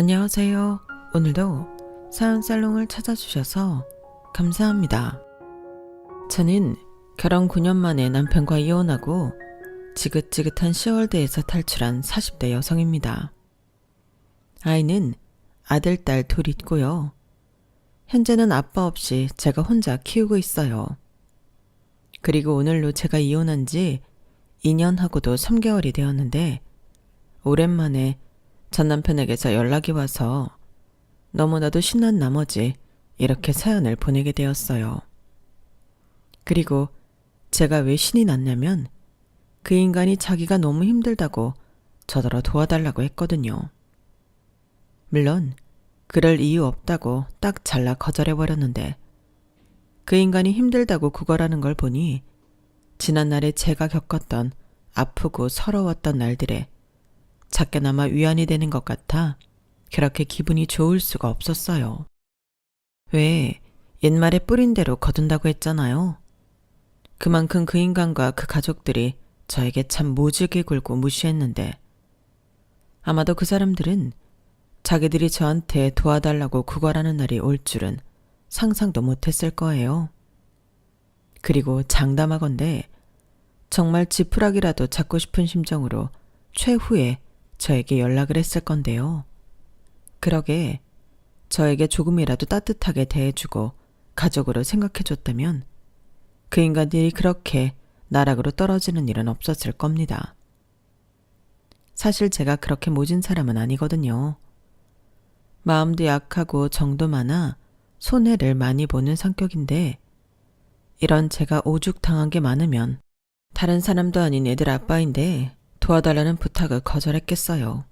안녕하세요. 오늘도 사연살롱을 찾아주셔서 감사합니다. 저는 결혼 9년 만에 남편과 이혼하고 지긋지긋한 10월대에서 탈출한 40대 여성입니다. 아이는 아들, 딸 둘 있고요. 현재는 아빠 없이 제가 혼자 키우고 있어요. 그리고 오늘로 제가 이혼한 지 2년하고도 3개월이 되었는데 오랜만에 전 남편에게서 연락이 와서 너무나도 신난 나머지 이렇게 사연을 보내게 되었어요. 그리고 제가 왜 신이 났냐면 그 인간이 자기가 너무 힘들다고 저더러 도와달라고 했거든요. 물론 그럴 이유 없다고 딱 잘라 거절해버렸는데 그 인간이 힘들다고 구걸하는 걸 보니 지난날에 제가 겪었던 아프고 서러웠던 날들에 작게나마 위안이 되는 것 같아 그렇게 기분이 좋을 수가 없었어요. 왜 옛말에 뿌린 대로 거둔다고 했잖아요. 그만큼 그 인간과 그 가족들이 저에게 참 모질게 굴고 무시했는데 아마도 그 사람들은 자기들이 저한테 도와달라고 구걸하는 날이 올 줄은 상상도 못했을 거예요. 그리고 장담하건대 정말 지푸라기라도 잡고 싶은 심정으로 최후에 저에게 연락을 했을 건데요. 그러게 저에게 조금이라도 따뜻하게 대해주고 가족으로 생각해줬다면 그 인간들이 그렇게 나락으로 떨어지는 일은 없었을 겁니다. 사실 제가 그렇게 모진 사람은 아니거든요. 마음도 약하고 정도 많아 손해를 많이 보는 성격인데 이런 제가 오죽당한 게 많으면 다른 사람도 아닌 애들 아빠인데 도와달라는 부탁을 거절했겠어요.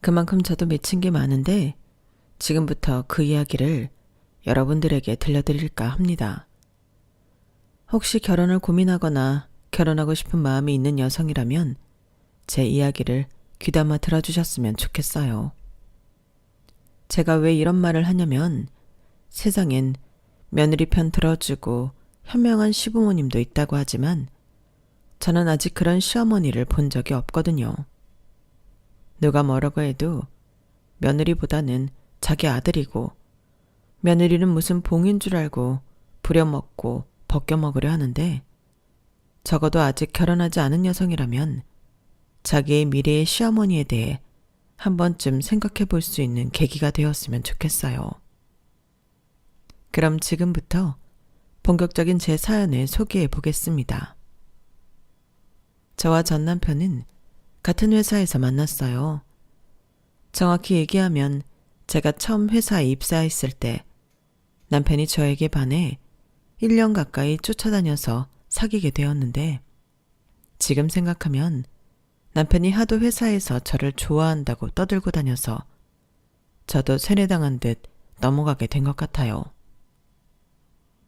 그만큼 저도 맺힌 게 많은데 지금부터 그 이야기를 여러분들에게 들려드릴까 합니다. 혹시 결혼을 고민하거나 결혼하고 싶은 마음이 있는 여성이라면 제 이야기를 귀담아 들어주셨으면 좋겠어요. 제가 왜 이런 말을 하냐면 세상엔 며느리 편 들어주고 현명한 시부모님도 있다고 하지만 저는 아직 그런 시어머니를 본 적이 없거든요. 누가 뭐라고 해도 며느리보다는 자기 아들이고 며느리는 무슨 봉인 줄 알고 부려먹고 벗겨먹으려 하는데 적어도 아직 결혼하지 않은 여성이라면 자기의 미래의 시어머니에 대해 한 번쯤 생각해 볼 수 있는 계기가 되었으면 좋겠어요. 그럼 지금부터 본격적인 제 사연을 소개해 보겠습니다. 저와 전 남편은 같은 회사에서 만났어요. 정확히 얘기하면 제가 처음 회사에 입사했을 때 남편이 저에게 반해 1년 가까이 쫓아다녀서 사귀게 되었는데 지금 생각하면 남편이 하도 회사에서 저를 좋아한다고 떠들고 다녀서 저도 세뇌당한 듯 넘어가게 된 것 같아요.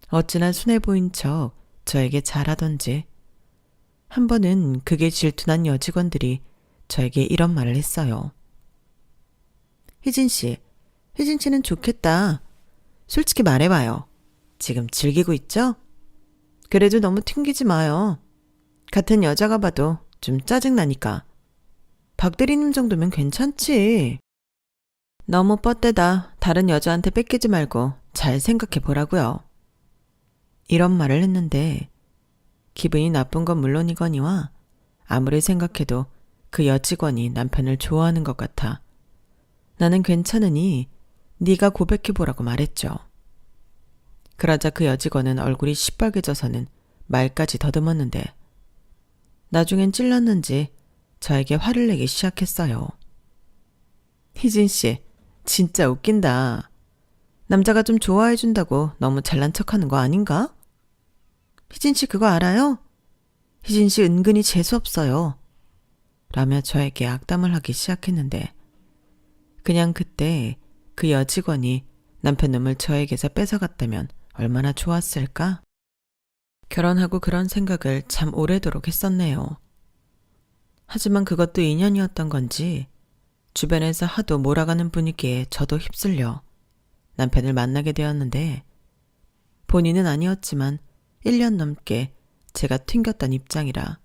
어찌나 순해 보인 척 저에게 잘하던지 한 번은 그게 질투난 여직원들이 저에게 이런 말을 했어요. 혜진 씨는 좋겠다. 솔직히 말해봐요. 지금 즐기고 있죠? 그래도 너무 튕기지 마요. 같은 여자가 봐도 좀 짜증나니까. 박 대리님 정도면 괜찮지. 너무 뻗대다 다른 여자한테 뺏기지 말고 잘 생각해 보라고요. 이런 말을 했는데 기분이 나쁜 건 물론이거니와 아무리 생각해도 그 여직원이 남편을 좋아하는 것 같아 나는 괜찮으니 네가 고백해보라고 말했죠. 그러자 그 여직원은 얼굴이 시뻘개져서는 말까지 더듬었는데 나중엔 찔렸는지 저에게 화를 내기 시작했어요. 희진 씨, 진짜 웃긴다. 남자가 좀 좋아해준다고 너무 잘난 척하는 거 아닌가? 희진 씨 그거 알아요? 희진 씨 은근히 재수없어요. 라며 저에게 악담을 하기 시작했는데 그냥 그때 그 여직원이 남편 놈을 저에게서 뺏어갔다면 얼마나 좋았을까? 결혼하고 그런 생각을 참 오래도록 했었네요. 하지만 그것도 인연이었던 건지 주변에서 하도 몰아가는 분위기에 저도 휩쓸려 남편을 만나게 되었는데 본인은 아니었지만 1년 넘게 제가 튕겼던 입장이라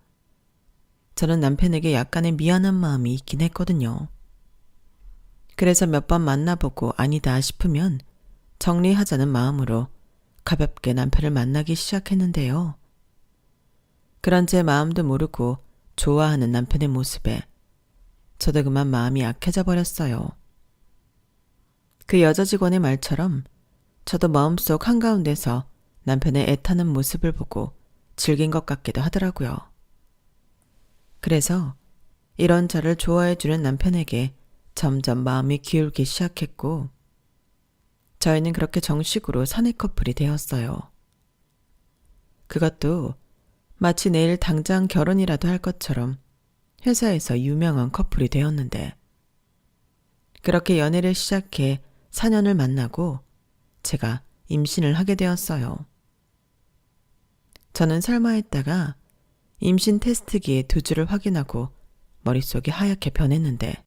저는 남편에게 약간의 미안한 마음이 있긴 했거든요. 그래서 몇 번 만나보고 아니다 싶으면 정리하자는 마음으로 가볍게 남편을 만나기 시작했는데요. 그런 제 마음도 모르고 좋아하는 남편의 모습에 저도 그만 마음이 약해져 버렸어요. 그 여자 직원의 말처럼 저도 마음속 한가운데서 남편의 애타는 모습을 보고 즐긴 것 같기도 하더라고요. 그래서 이런 저를 좋아해주는 남편에게 점점 마음이 기울기 시작했고 저희는 그렇게 정식으로 사내 커플이 되었어요. 그것도 마치 내일 당장 결혼이라도 할 것처럼 회사에서 유명한 커플이 되었는데 그렇게 연애를 시작해 4년을 만나고 제가 임신을 하게 되었어요. 저는 설마 했다가 임신 테스트기에 2주를 확인하고 머릿속이 하얗게 변했는데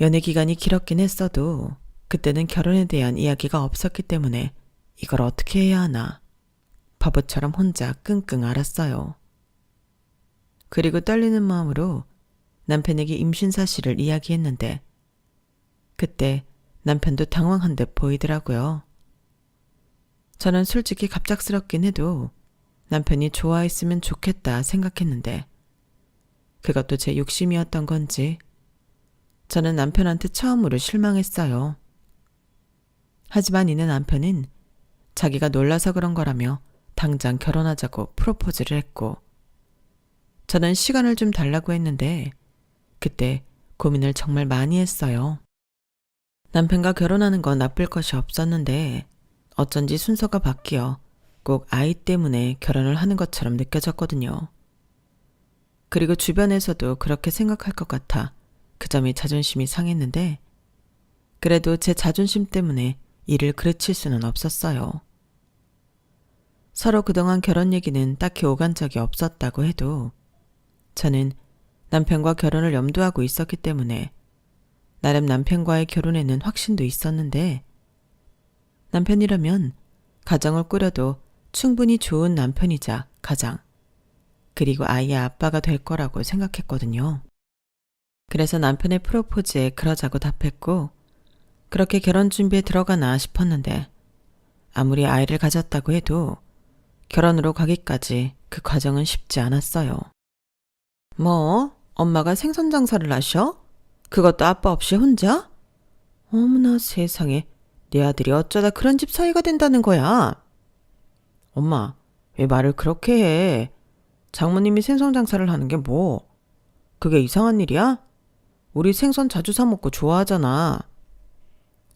연애 기간이 길었긴 했어도 그때는 결혼에 대한 이야기가 없었기 때문에 이걸 어떻게 해야 하나 바보처럼 혼자 끙끙 앓았어요. 그리고 떨리는 마음으로 남편에게 임신 사실을 이야기했는데 그때 남편도 당황한 듯 보이더라고요. 저는 솔직히 갑작스럽긴 해도 남편이 좋아했으면 좋겠다 생각했는데 그것도 제 욕심이었던 건지 저는 남편한테 처음으로 실망했어요. 하지만 이내 남편은 자기가 놀라서 그런 거라며 당장 결혼하자고 프로포즈를 했고 저는 시간을 좀 달라고 했는데 그때 고민을 정말 많이 했어요. 남편과 결혼하는 건 나쁠 것이 없었는데 어쩐지 순서가 바뀌어 꼭 아이 때문에 결혼을 하는 것처럼 느껴졌거든요. 그리고 주변에서도 그렇게 생각할 것 같아 그 점이 자존심이 상했는데 그래도 제 자존심 때문에 일을 그르칠 수는 없었어요. 서로 그동안 결혼 얘기는 딱히 오간 적이 없었다고 해도 저는 남편과 결혼을 염두하고 있었기 때문에 나름 남편과의 결혼에는 확신도 있었는데 남편이라면 가정을 꾸려도 충분히 좋은 남편이자 가장 그리고 아이의 아빠가 될 거라고 생각했거든요. 그래서 남편의 프로포즈에 그러자고 답했고 그렇게 결혼 준비에 들어가나 싶었는데 아무리 아이를 가졌다고 해도 결혼으로 가기까지 그 과정은 쉽지 않았어요. 뭐? 엄마가 생선 장사를 하셔? 그것도 아빠 없이 혼자? 어머나 세상에 내 아들이 어쩌다 그런 집 사이가 된다는 거야. 엄마 왜 말을 그렇게 해? 장모님이 생선 장사를 하는 게 뭐? 그게 이상한 일이야? 우리 생선 자주 사 먹고 좋아하잖아.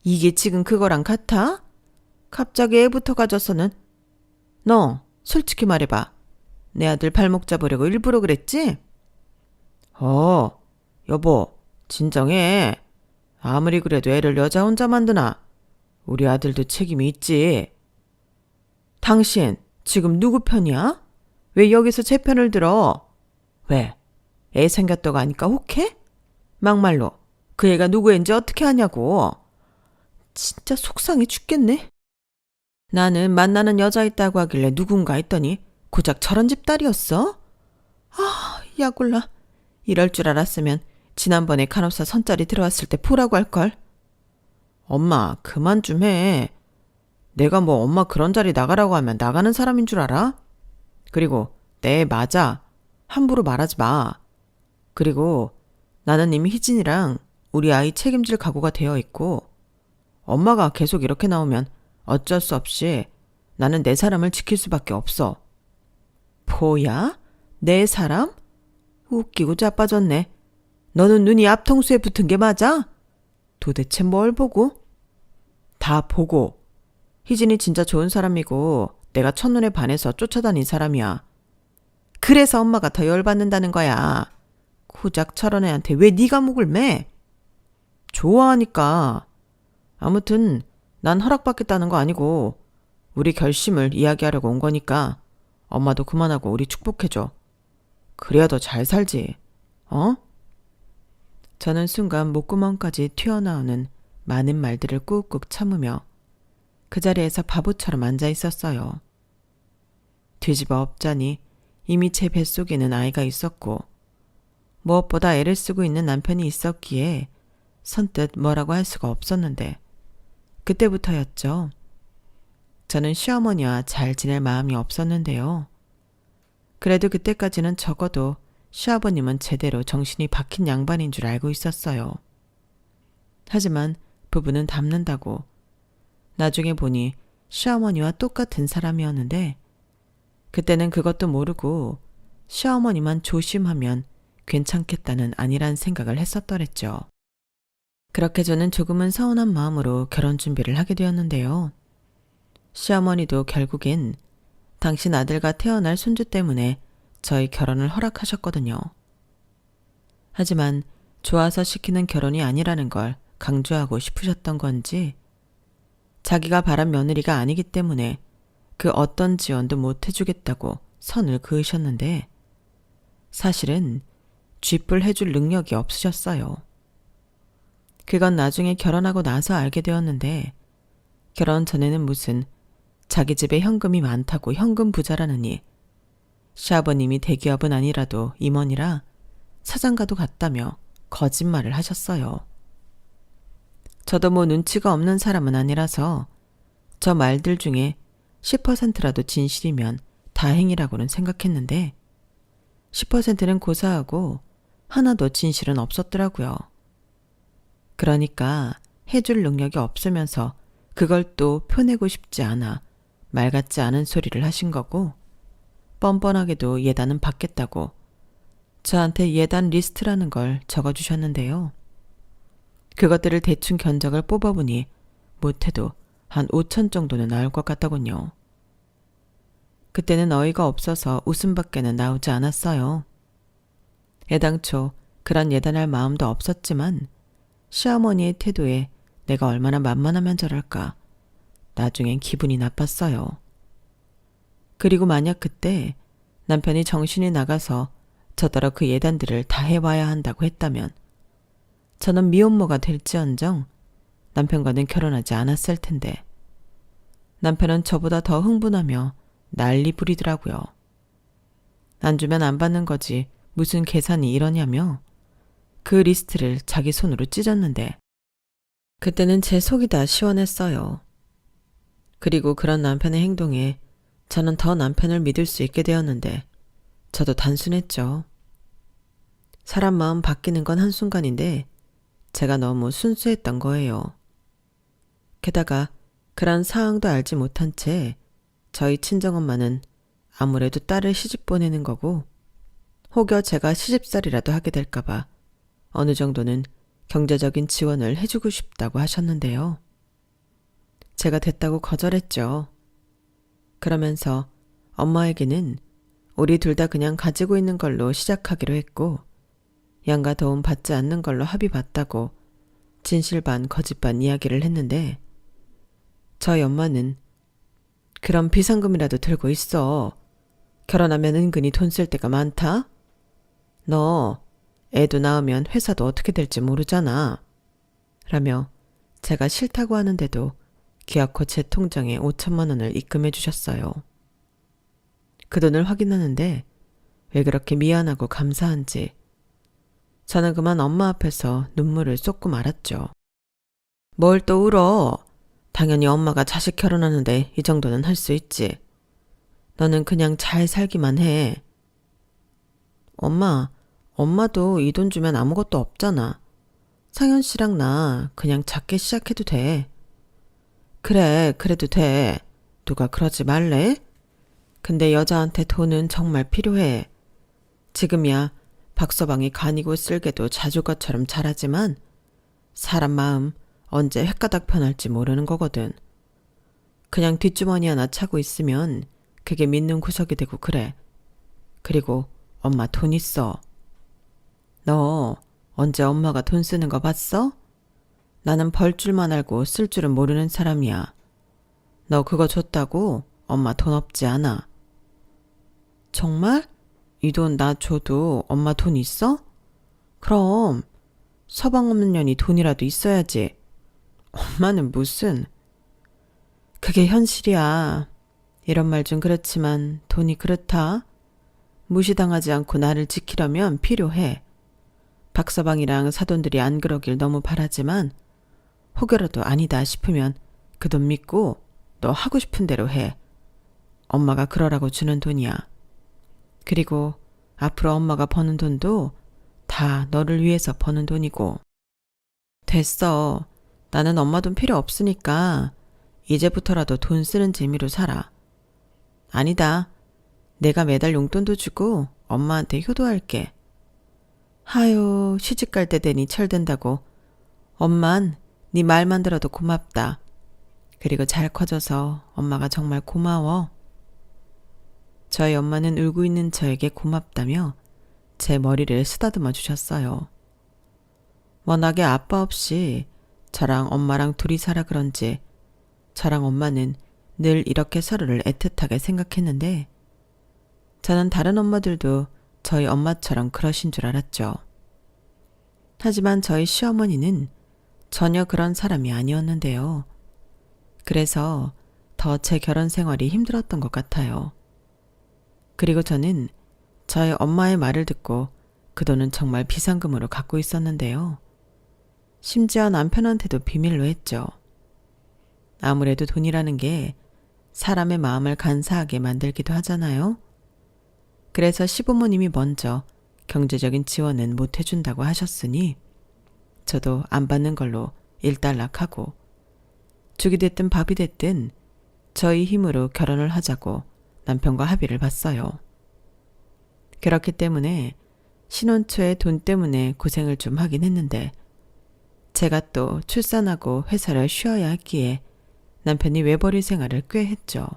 이게 지금 그거랑 같아? 갑자기 애부터 가져서는 너 솔직히 말해봐. 내 아들 발목 잡으려고 일부러 그랬지? 여보 진정해. 아무리 그래도 애를 여자 혼자 만드나? 우리 아들도 책임이 있지. 당신 지금 누구 편이야? 왜 여기서 제 편을 들어? 왜? 애 생겼다고 하니까 혹해? 막말로 그 애가 누구 애인지 어떻게 아냐고. 진짜 속상해 죽겠네. 나는 만나는 여자 있다고 하길래 누군가 했더니 고작 저런 집 딸이었어? 아, 야골라. 이럴 줄 알았으면 지난번에 간호사 선짜리 들어왔을 때 보라고 할걸. 엄마 그만 좀 해. 내가 뭐 엄마 그런 자리 나가라고 하면 나가는 사람인 줄 알아? 그리고 네 맞아. 함부로 말하지 마. 그리고 나는 이미 희진이랑 우리 아이 책임질 각오가 되어 있고 엄마가 계속 이렇게 나오면 어쩔 수 없이 나는 내 사람을 지킬 수밖에 없어. 뭐야? 내 사람? 웃기고 자빠졌네. 너는 눈이 앞통수에 붙은 게 맞아? 도대체 뭘 보고? 다 보고. 희진이 진짜 좋은 사람이고 내가 첫눈에 반해서 쫓아다닌 사람이야. 그래서 엄마가 더 열받는다는 거야. 고작 저런 애한테 왜 네가 목을 매? 좋아하니까. 아무튼 난 허락받겠다는 거 아니고 우리 결심을 이야기하려고 온 거니까 엄마도 그만하고 우리 축복해줘. 그래야 더 잘 살지. 어? 저는 순간 목구멍까지 튀어나오는 많은 말들을 꾹꾹 참으며 그 자리에서 바보처럼 앉아 있었어요. 뒤집어 엎자니 이미 제 뱃속에는 아이가 있었고 무엇보다 애를 쓰고 있는 남편이 있었기에 선뜻 뭐라고 할 수가 없었는데 그때부터였죠. 저는 시어머니와 잘 지낼 마음이 없었는데요. 그래도 그때까지는 적어도 시아버님은 제대로 정신이 박힌 양반인 줄 알고 있었어요. 하지만 부부는 닮는다고. 나중에 보니 시어머니와 똑같은 사람이었는데 그때는 그것도 모르고 시어머니만 조심하면 괜찮겠다는 아니란 생각을 했었더랬죠. 그렇게 저는 조금은 서운한 마음으로 결혼 준비를 하게 되었는데요. 시어머니도 결국엔 당신 아들과 태어날 손주 때문에 저희 결혼을 허락하셨거든요. 하지만 좋아서 시키는 결혼이 아니라는 걸 강조하고 싶으셨던 건지 자기가 바란 며느리가 아니기 때문에 그 어떤 지원도 못 해주겠다고 선을 그으셨는데 사실은 쥐뿔 해줄 능력이 없으셨어요. 그건 나중에 결혼하고 나서 알게 되었는데 결혼 전에는 무슨 자기 집에 현금이 많다고 현금 부자라느니 시아버님이 대기업은 아니라도 임원이라 사장가도 갔다며 거짓말을 하셨어요. 저도 뭐 눈치가 없는 사람은 아니라서 저 말들 중에 10%라도 진실이면 다행이라고는 생각했는데 10%는 고사하고 하나도 진실은 없었더라고요. 그러니까 해줄 능력이 없으면서 그걸 또 표내고 싶지 않아 말 같지 않은 소리를 하신 거고 뻔뻔하게도 예단은 받겠다고 저한테 예단 리스트라는 걸 적어주셨는데요. 그것들을 대충 견적을 뽑아보니 못해도 한 5천 정도는 나올 것 같더군요. 그때는 어이가 없어서 웃음밖에는 나오지 않았어요. 애당초 그런 예단할 마음도 없었지만 시어머니의 태도에 내가 얼마나 만만하면 저럴까 나중엔 기분이 나빴어요. 그리고 만약 그때 남편이 정신이 나가서 저더러 그 예단들을 다 해와야 한다고 했다면 저는 미혼모가 될지언정 남편과는 결혼하지 않았을 텐데 남편은 저보다 더 흥분하며 난리 부리더라고요. 안 주면 안 받는 거지 무슨 계산이 이러냐며 그 리스트를 자기 손으로 찢었는데 그때는 제 속이 다 시원했어요. 그리고 그런 남편의 행동에 저는 더 남편을 믿을 수 있게 되었는데 저도 단순했죠. 사람 마음 바뀌는 건 한순간인데 제가 너무 순수했던 거예요. 게다가 그런 상황도 알지 못한 채 저희 친정엄마는 아무래도 딸을 시집 보내는 거고 혹여 제가 시집살이라도 하게 될까봐 어느 정도는 경제적인 지원을 해주고 싶다고 하셨는데요. 제가 됐다고 거절했죠. 그러면서 엄마에게는 우리 둘 다 그냥 가지고 있는 걸로 시작하기로 했고 양가 도움 받지 않는 걸로 합의 봤다고 진실 반 거짓 반 이야기를 했는데 저희 엄마는 그럼 비상금이라도 들고 있어. 결혼하면 은근히 돈 쓸 때가 많다. 너 애도 낳으면 회사도 어떻게 될지 모르잖아. 라며 제가 싫다고 하는데도 기어코 제 통장에 5천만 원을 입금해 주셨어요. 그 돈을 확인하는데 왜 그렇게 미안하고 감사한지 저는 그만 엄마 앞에서 눈물을 쏟고 말았죠. 뭘 또 울어. 당연히 엄마가 자식 결혼하는데 이 정도는 할 수 있지. 너는 그냥 잘 살기만 해. 엄마도 이 돈 주면 아무것도 없잖아. 상현 씨랑 나 그냥 작게 시작해도 돼. 그래, 그래도 돼. 누가 그러지 말래? 근데 여자한테 돈은 정말 필요해. 지금이야 박서방이 간이고 쓸개도 자주가처럼 잘하지만 사람 마음 언제 횟가닥 편할지 모르는 거거든. 그냥 뒷주머니 하나 차고 있으면 그게 믿는 구석이 되고 그래. 그리고 엄마 돈 있어. 너 언제 엄마가 돈 쓰는 거 봤어? 나는 벌 줄만 알고 쓸 줄은 모르는 사람이야. 너 그거 줬다고 엄마 돈 없지 않아. 정말? 이 돈 나 줘도 엄마 돈 있어? 그럼 서방 없는 년이 돈이라도 있어야지. 엄마는 무슨. 그게 현실이야. 이런 말 좀 그렇지만 돈이 그렇다. 무시당하지 않고 나를 지키려면 필요해. 박서방이랑 사돈들이 안 그러길 너무 바라지만 혹여라도 아니다 싶으면 그 돈 믿고 너 하고 싶은 대로 해. 엄마가 그러라고 주는 돈이야. 그리고 앞으로 엄마가 버는 돈도 다 너를 위해서 버는 돈이고. 됐어. 나는 엄마 돈 필요 없으니까 이제부터라도 돈 쓰는 재미로 살아. 아니다. 내가 매달 용돈도 주고 엄마한테 효도할게. 하요, 시집갈 때 되니 철든다고. 엄만 네 말만 들어도 고맙다. 그리고 잘 커져서 엄마가 정말 고마워. 저희 엄마는 울고 있는 저에게 고맙다며 제 머리를 쓰다듬어 주셨어요. 워낙에 아빠 없이 저랑 엄마랑 둘이 살아 그런지 저랑 엄마는 늘 이렇게 서로를 애틋하게 생각했는데 저는 다른 엄마들도 저희 엄마처럼 그러신 줄 알았죠. 하지만 저희 시어머니는 전혀 그런 사람이 아니었는데요. 그래서 더 제 결혼 생활이 힘들었던 것 같아요. 그리고 저는 저희 엄마의 말을 듣고 그 돈은 정말 비상금으로 갖고 있었는데요. 심지어 남편한테도 비밀로 했죠. 아무래도 돈이라는 게 사람의 마음을 간사하게 만들기도 하잖아요. 그래서 시부모님이 먼저 경제적인 지원은 못 해준다고 하셨으니 저도 안 받는 걸로 일단락하고 죽이 됐든 밥이 됐든 저희 힘으로 결혼을 하자고 남편과 합의를 봤어요. 그렇기 때문에 신혼 초에 돈 때문에 고생을 좀 하긴 했는데 제가 또 출산하고 회사를 쉬어야 했기에 남편이 외벌이 생활을 꽤 했죠.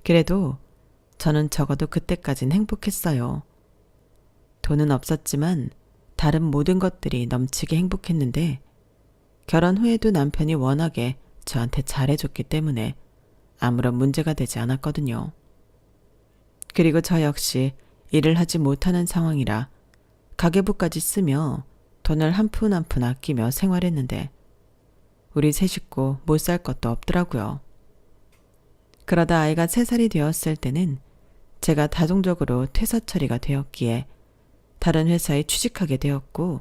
그래도 저는 적어도 그때까진 행복했어요. 돈은 없었지만 다른 모든 것들이 넘치게 행복했는데 결혼 후에도 남편이 워낙에 저한테 잘해줬기 때문에 아무런 문제가 되지 않았거든요. 그리고 저 역시 일을 하지 못하는 상황이라 가계부까지 쓰며 돈을 한 푼 한 푼 아끼며 생활했는데 우리 세 식구 못 살 것도 없더라고요. 그러다 아이가 3살이 되었을 때는 제가 다종적으로 퇴사 처리가 되었기에 다른 회사에 취직하게 되었고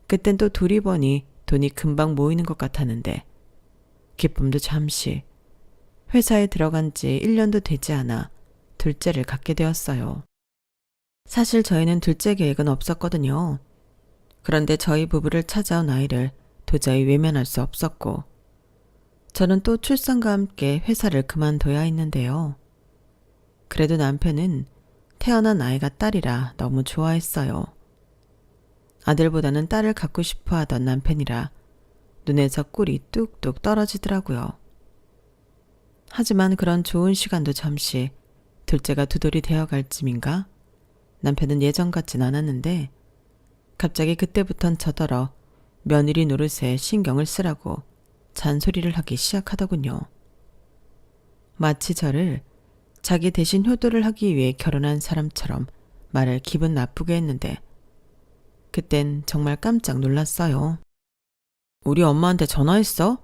그땐 또 둘이 버니 돈이 금방 모이는 것 같았는데 기쁨도 잠시 회사에 들어간 지 1년도 되지 않아 둘째를 갖게 되었어요. 사실 저희는 둘째 계획은 없었거든요. 그런데 저희 부부를 찾아온 아이를 도저히 외면할 수 없었고 저는 또 출산과 함께 회사를 그만둬야 했는데요. 그래도 남편은 태어난 아이가 딸이라 너무 좋아했어요. 아들보다는 딸을 갖고 싶어 하던 남편이라 눈에서 꿀이 뚝뚝 떨어지더라고요. 하지만 그런 좋은 시간도 잠시 둘째가 두 돌이 되어갈 쯤인가 남편은 예전 같진 않았는데 갑자기 그때부턴 저더러 며느리 노릇에 신경을 쓰라고 잔소리를 하기 시작하더군요. 마치 저를 자기 대신 효도를 하기 위해 결혼한 사람처럼 말을 기분 나쁘게 했는데 그땐 정말 깜짝 놀랐어요. 우리 엄마한테 전화했어?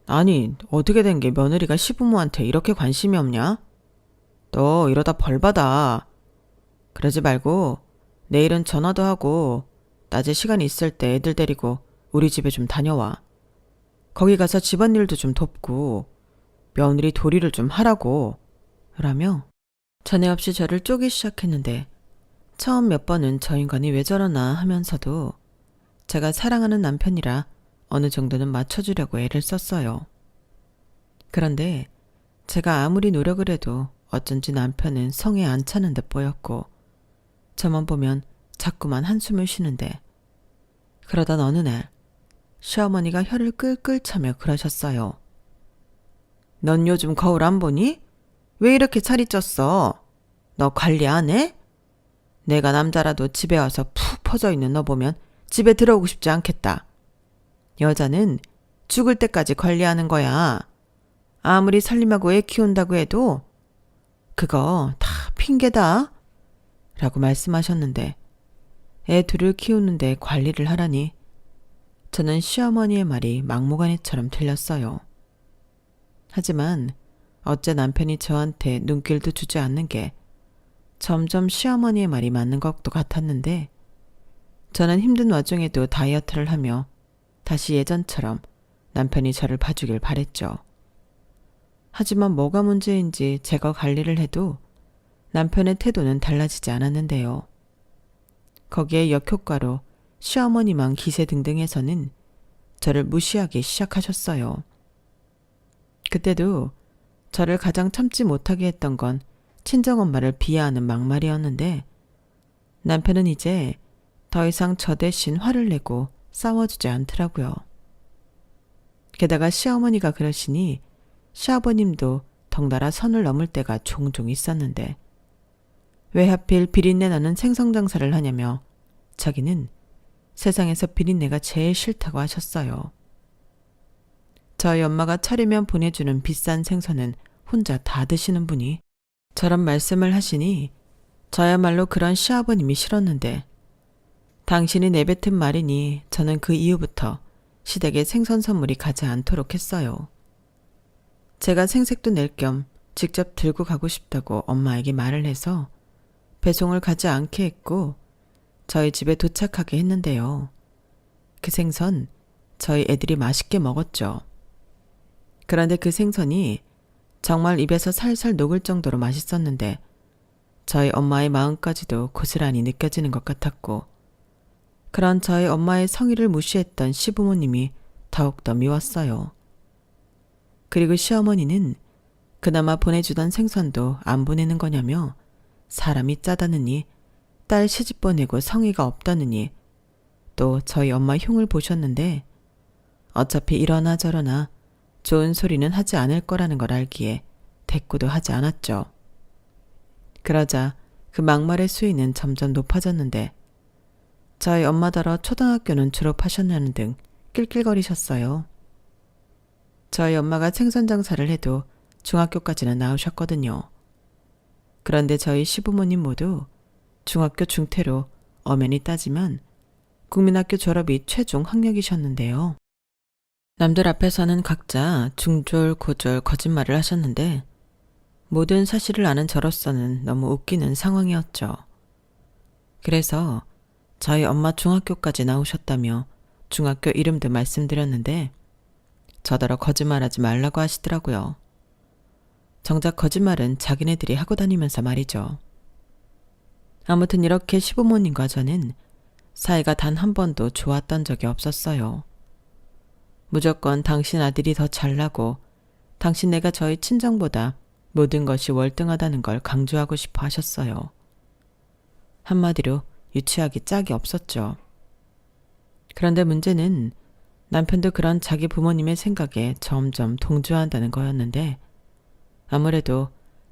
아니, 어떻게 된 게 며느리가 시부모한테 이렇게 관심이 없냐? 너 이러다 벌 받아. 그러지 말고 내일은 전화도 하고 낮에 시간 있을 때 애들 데리고 우리 집에 좀 다녀와. 거기 가서 집안일도 좀 돕고 며느리 도리를 좀 하라고 라며 전에 없이 저를 쪼기 시작했는데 처음 몇 번은 저 인간이 왜 저러나 하면서도 제가 사랑하는 남편이라 어느 정도는 맞춰주려고 애를 썼어요. 그런데 제가 아무리 노력을 해도 어쩐지 남편은 성에 안 차는 듯 보였고 저만 보면 자꾸만 한숨을 쉬는데 그러던 어느 날 시어머니가 혀를 끌끌 차며 그러셨어요. 넌 요즘 거울 안 보니? 왜 이렇게 살이 쪘어? 너 관리 안 해? 내가 남자라도 집에 와서 푹 퍼져 있는 너 보면 집에 들어오고 싶지 않겠다. 여자는 죽을 때까지 관리하는 거야. 아무리 살림하고 애 키운다고 해도 그거 다 핑계다. 라고 말씀하셨는데 애 둘을 키우는데 관리를 하라니 저는 시어머니의 말이 막무가내처럼 들렸어요. 하지만 어째 남편이 저한테 눈길도 주지 않는 게 점점 시어머니의 말이 맞는 것도 같았는데 저는 힘든 와중에도 다이어트를 하며 다시 예전처럼 남편이 저를 봐주길 바랬죠. 하지만 뭐가 문제인지 제가 관리를 해도 남편의 태도는 달라지지 않았는데요. 거기에 역효과로 시어머니만 기세등등해서는 저를 무시하기 시작하셨어요. 그때도 저를 가장 참지 못하게 했던 건 친정엄마를 비하하는 막말이었는데 남편은 이제 더 이상 저 대신 화를 내고 싸워주지 않더라고요. 게다가 시어머니가 그러시니 시아버님도 덩달아 선을 넘을 때가 종종 있었는데 왜 하필 비린내 나는 생선장사를 하냐며 자기는 세상에서 비린내가 제일 싫다고 하셨어요. 저희 엄마가 차리면 보내주는 비싼 생선은 혼자 다 드시는 분이 저런 말씀을 하시니 저야말로 그런 시아버님이 싫었는데 당신이 내뱉은 말이니 저는 그 이후부터 시댁에 생선 선물이 가지 않도록 했어요. 제가 생색도 낼 겸 직접 들고 가고 싶다고 엄마에게 말을 해서 배송을 가지 않게 했고 저희 집에 도착하게 했는데요. 그 생선 저희 애들이 맛있게 먹었죠. 그런데 그 생선이 정말 입에서 살살 녹을 정도로 맛있었는데 저희 엄마의 마음까지도 고스란히 느껴지는 것 같았고 그런 저희 엄마의 성의를 무시했던 시부모님이 더욱더 미웠어요. 그리고 시어머니는 그나마 보내주던 생선도 안 보내는 거냐며 사람이 짜다느니 딸 시집 보내고 성의가 없다느니 또 저희 엄마 흉을 보셨는데 어차피 이러나 저러나 좋은 소리는 하지 않을 거라는 걸 알기에 대꾸도 하지 않았죠. 그러자 그 막말의 수위는 점점 높아졌는데 저희 엄마더러 초등학교는 졸업하셨냐는 등 낄낄거리셨어요. 저희 엄마가 생선 장사를 해도 중학교까지는 나오셨거든요. 그런데 저희 시부모님 모두 중학교 중퇴로 엄연히 따지면 국민학교 졸업이 최종 학력이셨는데요. 남들 앞에서는 각자 중졸, 고졸 거짓말을 하셨는데 모든 사실을 아는 저로서는 너무 웃기는 상황이었죠. 그래서 저희 엄마 중학교까지 나오셨다며 중학교 이름도 말씀드렸는데 저더러 거짓말하지 말라고 하시더라고요. 정작 거짓말은 자기네들이 하고 다니면서 말이죠. 아무튼 이렇게 시부모님과 저는 사이가 단 한 번도 좋았던 적이 없었어요. 무조건 당신 아들이 더 잘나고 당신네가 저희 친정보다 모든 것이 월등하다는 걸 강조하고 싶어 하셨어요. 한마디로 유치하기 짝이 없었죠. 그런데 문제는 남편도 그런 자기 부모님의 생각에 점점 동조한다는 거였는데 아무래도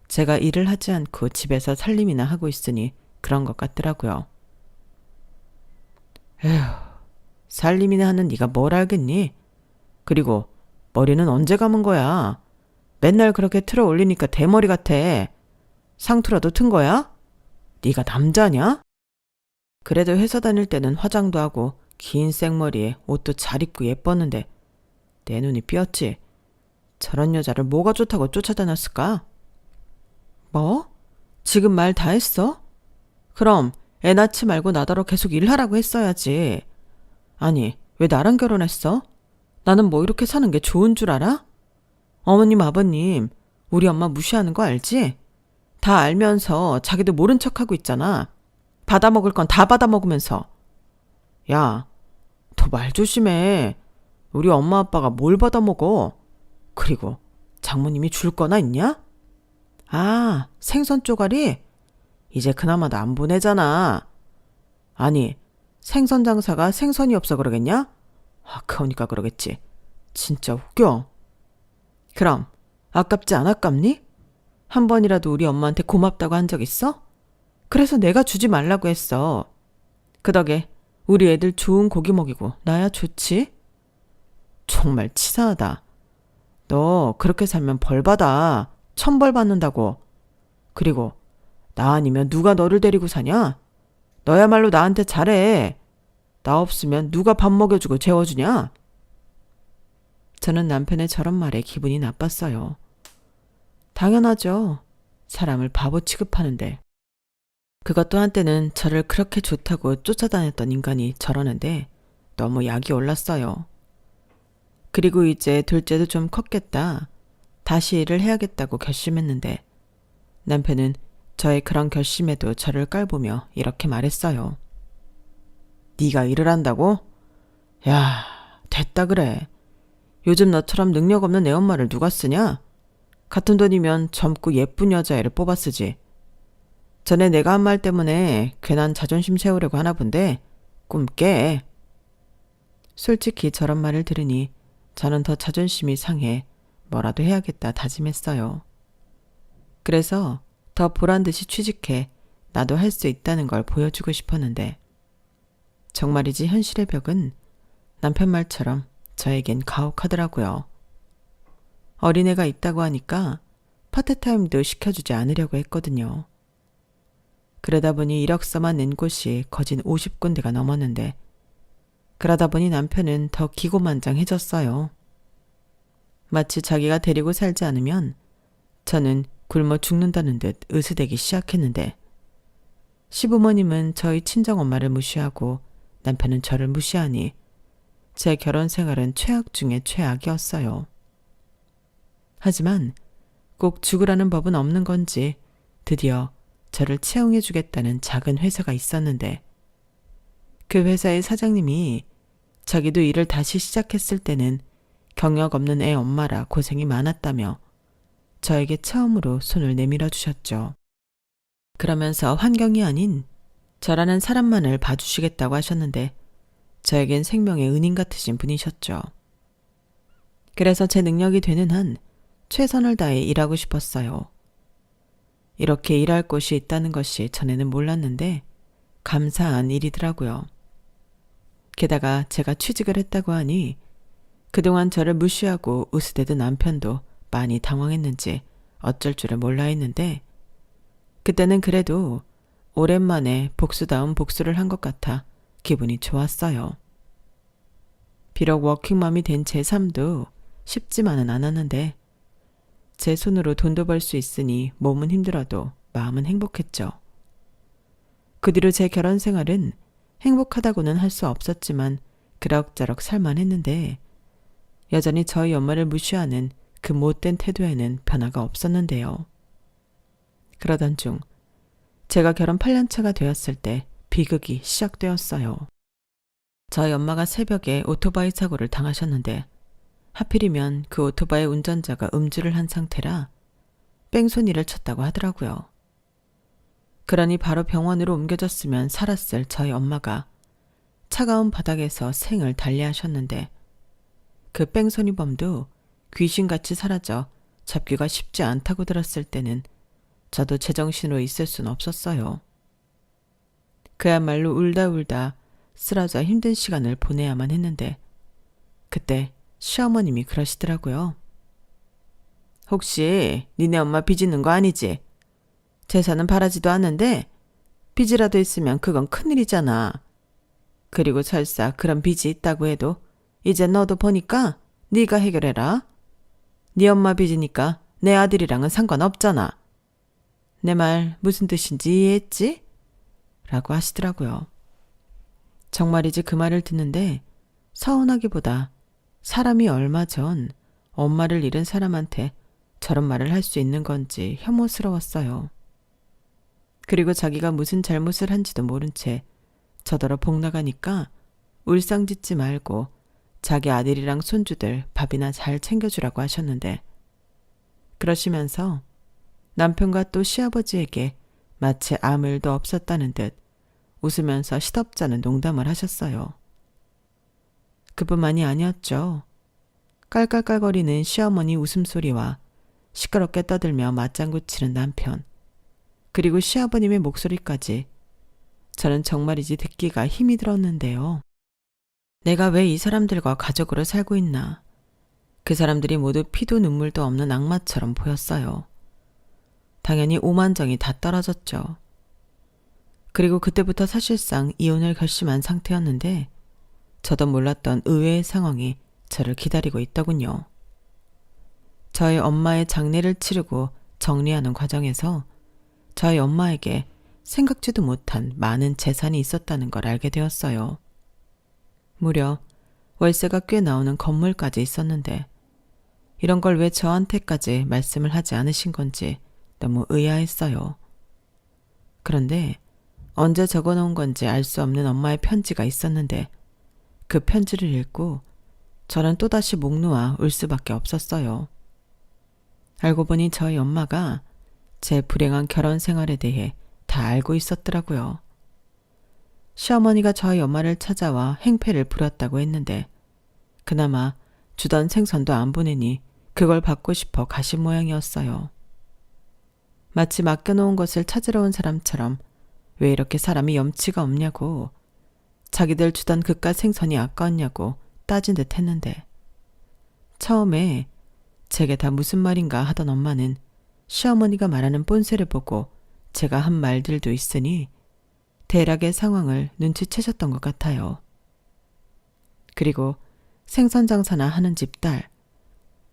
제가 일을 하지 않고 집에서 살림이나 하고 있으니 그런 것 같더라고요. 에휴, 살림이나 하는 네가 뭘 알겠니? 그리고 머리는 언제 감은 거야? 맨날 그렇게 틀어 올리니까 대머리 같아. 상투라도 튼 거야? 네가 남자냐? 그래도 회사 다닐 때는 화장도 하고 긴 생머리에 옷도 잘 입고 예뻤는데 내 눈이 삐었지. 저런 여자를 뭐가 좋다고 쫓아다녔을까? 뭐? 지금 말 다 했어? 그럼 애 낳지 말고 나더러 계속 일하라고 했어야지. 아니, 왜 나랑 결혼했어? 나는 뭐 이렇게 사는 게 좋은 줄 알아? 어머님, 아버님, 우리 엄마 무시하는 거 알지? 다 알면서 자기도 모른 척하고 있잖아. 받아먹을 건 다 받아먹으면서. 야, 너 말 조심해. 우리 엄마 아빠가 뭘 받아먹어? 그리고 장모님이 줄 거나 있냐? 아, 생선 쪼가리? 이제 그나마 나 안 보내잖아. 아니, 생선 장사가 생선이 없어 그러겠냐? 아까우니까 그러겠지. 진짜 웃겨. 그럼 아깝지 안 아깝니? 한 번이라도 우리 엄마한테 고맙다고 한 적 있어? 그래서 내가 주지 말라고 했어. 그 덕에 우리 애들 좋은 고기 먹이고 나야 좋지? 정말 치사하다. 너 그렇게 살면 벌 받아. 천벌 받는다고. 그리고 나 아니면 누가 너를 데리고 사냐? 너야말로 나한테 잘해. 나 없으면 누가 밥 먹여주고 재워주냐? 저는 남편의 저런 말에 기분이 나빴어요. 당연하죠. 사람을 바보 취급하는데. 그것도 한때는 저를 그렇게 좋다고 쫓아다녔던 인간이 저러는데 너무 약이 올랐어요. 그리고 이제 둘째도 좀 컸겠다. 다시 일을 해야겠다고 결심했는데 남편은 저의 그런 결심에도 저를 깔보며 이렇게 말했어요. 네가 일을 한다고? 야, 됐다 그래. 요즘 너처럼 능력 없는 애 엄마를 누가 쓰냐? 같은 돈이면 젊고 예쁜 여자애를 뽑아 쓰지. 전에 내가 한 말 때문에 괜한 자존심 세우려고 하나 본데 꿈 깨. 솔직히 저런 말을 들으니 저는 더 자존심이 상해 뭐라도 해야겠다 다짐했어요. 그래서 더 보란듯이 취직해 나도 할 수 있다는 걸 보여주고 싶었는데 정말이지 현실의 벽은 남편 말처럼 저에겐 가혹하더라고요. 어린애가 있다고 하니까 파트타임도 시켜주지 않으려고 했거든요. 그러다 보니 이력서만 낸 곳이 거진 50군데가 넘었는데 그러다 보니 남편은 더 기고만장해졌어요. 마치 자기가 데리고 살지 않으면 저는 굶어 죽는다는 듯 으스대기 시작했는데 시부모님은 저희 친정엄마를 무시하고 남편은 저를 무시하니 제 결혼 생활은 최악 중에 최악이었어요. 하지만 꼭 죽으라는 법은 없는 건지 드디어 저를 채용해 주겠다는 작은 회사가 있었는데 그 회사의 사장님이 자기도 일을 다시 시작했을 때는 경력 없는 애 엄마라 고생이 많았다며 저에게 처음으로 손을 내밀어 주셨죠. 그러면서 환경이 아닌 저라는 사람만을 봐주시겠다고 하셨는데 저에겐 생명의 은인 같으신 분이셨죠. 그래서 제 능력이 되는 한 최선을 다해 일하고 싶었어요. 이렇게 일할 곳이 있다는 것이 전에는 몰랐는데 감사한 일이더라고요. 게다가 제가 취직을 했다고 하니 그동안 저를 무시하고 으스대던 남편도 많이 당황했는지 어쩔 줄을 몰라 했는데 그때는 그래도 오랜만에 복수다운 복수를 한 것 같아 기분이 좋았어요. 비록 워킹맘이 된 제 삶도 쉽지만은 않았는데 제 손으로 돈도 벌 수 있으니 몸은 힘들어도 마음은 행복했죠. 그 뒤로 제 결혼 생활은 행복하다고는 할 수 없었지만 그럭저럭 살만했는데 여전히 저희 엄마를 무시하는 그 못된 태도에는 변화가 없었는데요. 그러던 중 제가 결혼 8년 차가 되었을 때 비극이 시작되었어요. 저희 엄마가 새벽에 오토바이 사고를 당하셨는데 하필이면 그 오토바이 운전자가 음주를 한 상태라 뺑소니를 쳤다고 하더라고요. 그러니 바로 병원으로 옮겨졌으면 살았을 저희 엄마가 차가운 바닥에서 생을 달리하셨는데 그 뺑소니범도 귀신같이 사라져 잡기가 쉽지 않다고 들었을 때는 저도 제정신으로 있을 순 없었어요. 그야말로 울다 울다 쓰러져 힘든 시간을 보내야만 했는데 그때 시어머님이 그러시더라고요. 혹시 니네 엄마 빚있는 거 아니지? 재산은 바라지도 않는데 빚이라도 있으면 그건 큰일이잖아. 그리고 설사 그런 빚이 있다고 해도 이제 너도 보니까 네가 해결해라. 네 엄마 빚이니까 내 아들이랑은 상관없잖아. 내 말 무슨 뜻인지 이해했지? 라고 하시더라고요. 정말이지 그 말을 듣는데 서운하기보다 사람이 얼마 전 엄마를 잃은 사람한테 저런 말을 할 수 있는 건지 혐오스러웠어요. 그리고 자기가 무슨 잘못을 한지도 모른 채 저더러 복 나가니까 울상짓지 말고 자기 아들이랑 손주들 밥이나 잘 챙겨주라고 하셨는데 그러시면서 남편과 또 시아버지에게 마치 아무 일도 없었다는 듯 웃으면서 시덥잖은 농담을 하셨어요. 그뿐만이 아니었죠. 깔깔깔거리는 시어머니 웃음소리와 시끄럽게 떠들며 맞장구 치는 남편, 그리고 시아버님의 목소리까지 저는 정말이지 듣기가 힘이 들었는데요. 내가 왜 이 사람들과 가족으로 살고 있나. 그 사람들이 모두 피도 눈물도 없는 악마처럼 보였어요. 당연히 오만정이 다 떨어졌죠. 그리고 그때부터 사실상 이혼을 결심한 상태였는데 저도 몰랐던 의외의 상황이 저를 기다리고 있더군요. 저희 엄마의 장례를 치르고 정리하는 과정에서 저희 엄마에게 생각지도 못한 많은 재산이 있었다는 걸 알게 되었어요. 무려 월세가 꽤 나오는 건물까지 있었는데 이런 걸 왜 저한테까지 말씀을 하지 않으신 건지 너무 의아했어요. 그런데 언제 적어놓은 건지 알 수 없는 엄마의 편지가 있었는데 그 편지를 읽고 저는 또다시 목 놓아 울 수밖에 없었어요. 알고 보니 저희 엄마가 제 불행한 결혼 생활에 대해 다 알고 있었더라고요. 시어머니가 저희 엄마를 찾아와 행패를 부렸다고 했는데 그나마 주던 생선도 안 보내니 그걸 받고 싶어 가신 모양이었어요. 마치 맡겨놓은 것을 찾으러 온 사람처럼 왜 이렇게 사람이 염치가 없냐고, 자기들 주던 그깟 생선이 아까웠냐고 따진 듯 했는데 처음에 제게 다 무슨 말인가 하던 엄마는 시어머니가 말하는 본세를 보고 제가 한 말들도 있으니 대략의 상황을 눈치채셨던 것 같아요. 그리고 생선 장사나 하는 집 딸,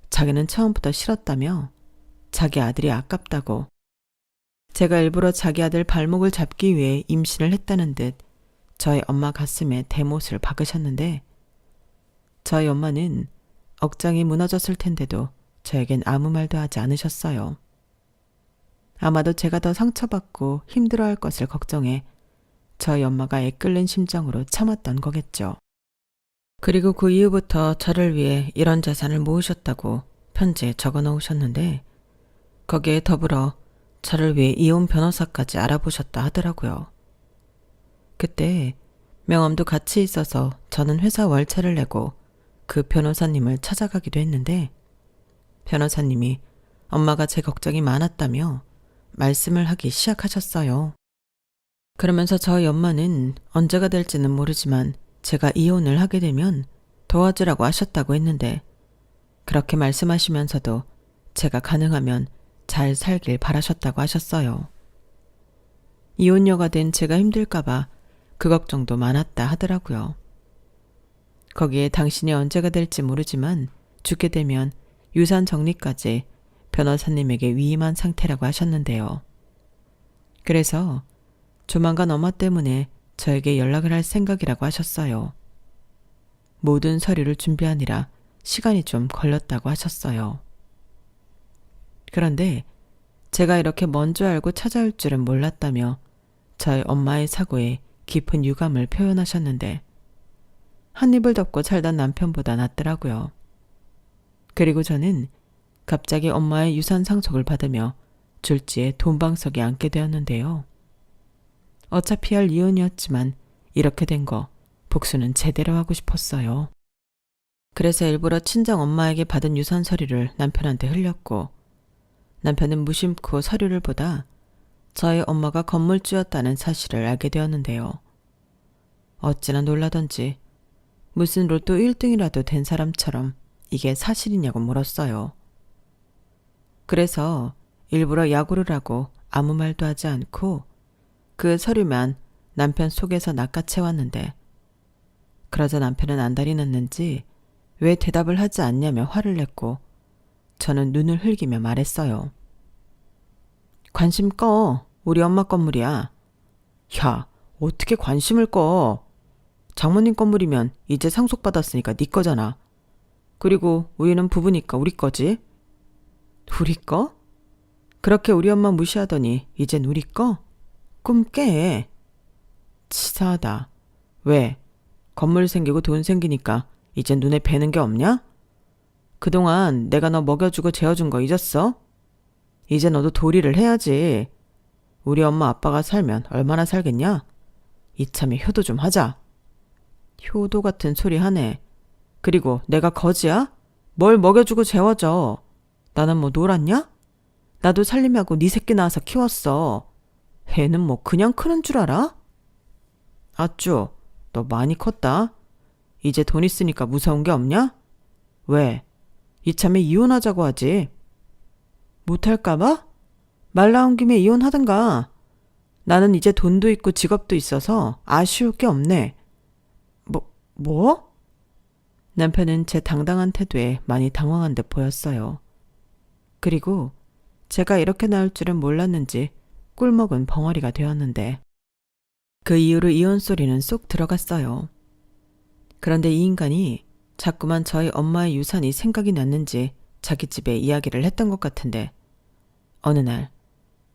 자기는 처음부터 싫었다며 자기 아들이 아깝다고, 제가 일부러 자기 아들 발목을 잡기 위해 임신을 했다는 듯 저희 엄마 가슴에 대못을 박으셨는데 저희 엄마는 억장이 무너졌을 텐데도 저에겐 아무 말도 하지 않으셨어요. 아마도 제가 더 상처받고 힘들어할 것을 걱정해 저희 엄마가 애끓는 심정으로 참았던 거겠죠. 그리고 그 이후부터 저를 위해 이런 재산을 모으셨다고 편지에 적어 놓으셨는데 거기에 더불어 저를 위해 이혼 변호사까지 알아보셨다 하더라고요. 그때 명함도 같이 있어서 저는 회사 월차를 내고 그 변호사님을 찾아가기도 했는데 변호사님이 엄마가 제 걱정이 많았다며 말씀을 하기 시작하셨어요. 그러면서 저희 엄마는 언제가 될지는 모르지만 제가 이혼을 하게 되면 도와주라고 하셨다고 했는데 그렇게 말씀하시면서도 제가 가능하면 잘 살길 바라셨다고 하셨어요. 이혼녀가 된 제가 힘들까봐 그 걱정도 많았다 하더라고요. 거기에 당신이 언제가 될지 모르지만 죽게 되면 유산 정리까지 변호사님에게 위임한 상태라고 하셨는데요. 그래서 조만간 엄마 때문에 저에게 연락을 할 생각이라고 하셨어요. 모든 서류를 준비하느라 시간이 좀 걸렸다고 하셨어요. 그런데 제가 이렇게 먼저 알고 찾아올 줄은 몰랐다며 저희 엄마의 사고에 깊은 유감을 표현하셨는데 한 입을 덮고 살던 남편보다 낫더라고요. 그리고 저는 갑자기 엄마의 유산 상속을 받으며 졸지에 돈방석에 앉게 되었는데요. 어차피 할 이혼이었지만 이렇게 된 거 복수는 제대로 하고 싶었어요. 그래서 일부러 친정 엄마에게 받은 유산 서류를 남편한테 흘렸고 남편은 무심코 서류를 보다 저희 엄마가 건물주였다는 사실을 알게 되었는데요. 어찌나 놀라던지 무슨 로또 1등이라도 된 사람처럼 이게 사실이냐고 물었어요. 그래서 일부러 야구를 하고 아무 말도 하지 않고 그 서류만 남편 속에서 낚아채웠는데 그러자 남편은 안달이 났는지 왜 대답을 하지 않냐며 화를 냈고 저는 눈을 흘기며 말했어요. 관심 꺼. 우리 엄마 건물이야. 야, 어떻게 관심을 꺼. 장모님 건물이면 이제 상속받았으니까 네 거잖아. 그리고 우리는 부부니까 우리 거지. 우리 거? 그렇게 우리 엄마 무시하더니 이젠 우리 거? 꿈 깨. 치사하다. 왜? 건물 생기고 돈 생기니까 이젠 눈에 뵈는 게 없냐? 그동안 내가 너 먹여주고 재워준 거 잊었어? 이제 너도 도리를 해야지. 우리 엄마 아빠가 살면 얼마나 살겠냐? 이참에 효도 좀 하자. 효도 같은 소리 하네. 그리고 내가 거지야? 뭘 먹여주고 재워줘. 나는 뭐 놀았냐? 나도 살림하고 네 새끼 낳아서 키웠어. 애는 뭐 그냥 크는 줄 알아? 아쭈, 너 많이 컸다. 이제 돈 있으니까 무서운 게 없냐? 왜? 이참에 이혼하자고 하지. 못할까봐? 말 나온 김에 이혼하든가. 나는 이제 돈도 있고 직업도 있어서 아쉬울 게 없네. 뭐? 남편은 제 당당한 태도에 많이 당황한 듯 보였어요. 그리고 제가 이렇게 나올 줄은 몰랐는지 꿀먹은 벙어리가 되었는데 그 이후로 이혼 소리는 쏙 들어갔어요. 그런데 이 인간이 자꾸만 저희 엄마의 유산이 생각이 났는지 자기 집에 이야기를 했던 것 같은데 어느 날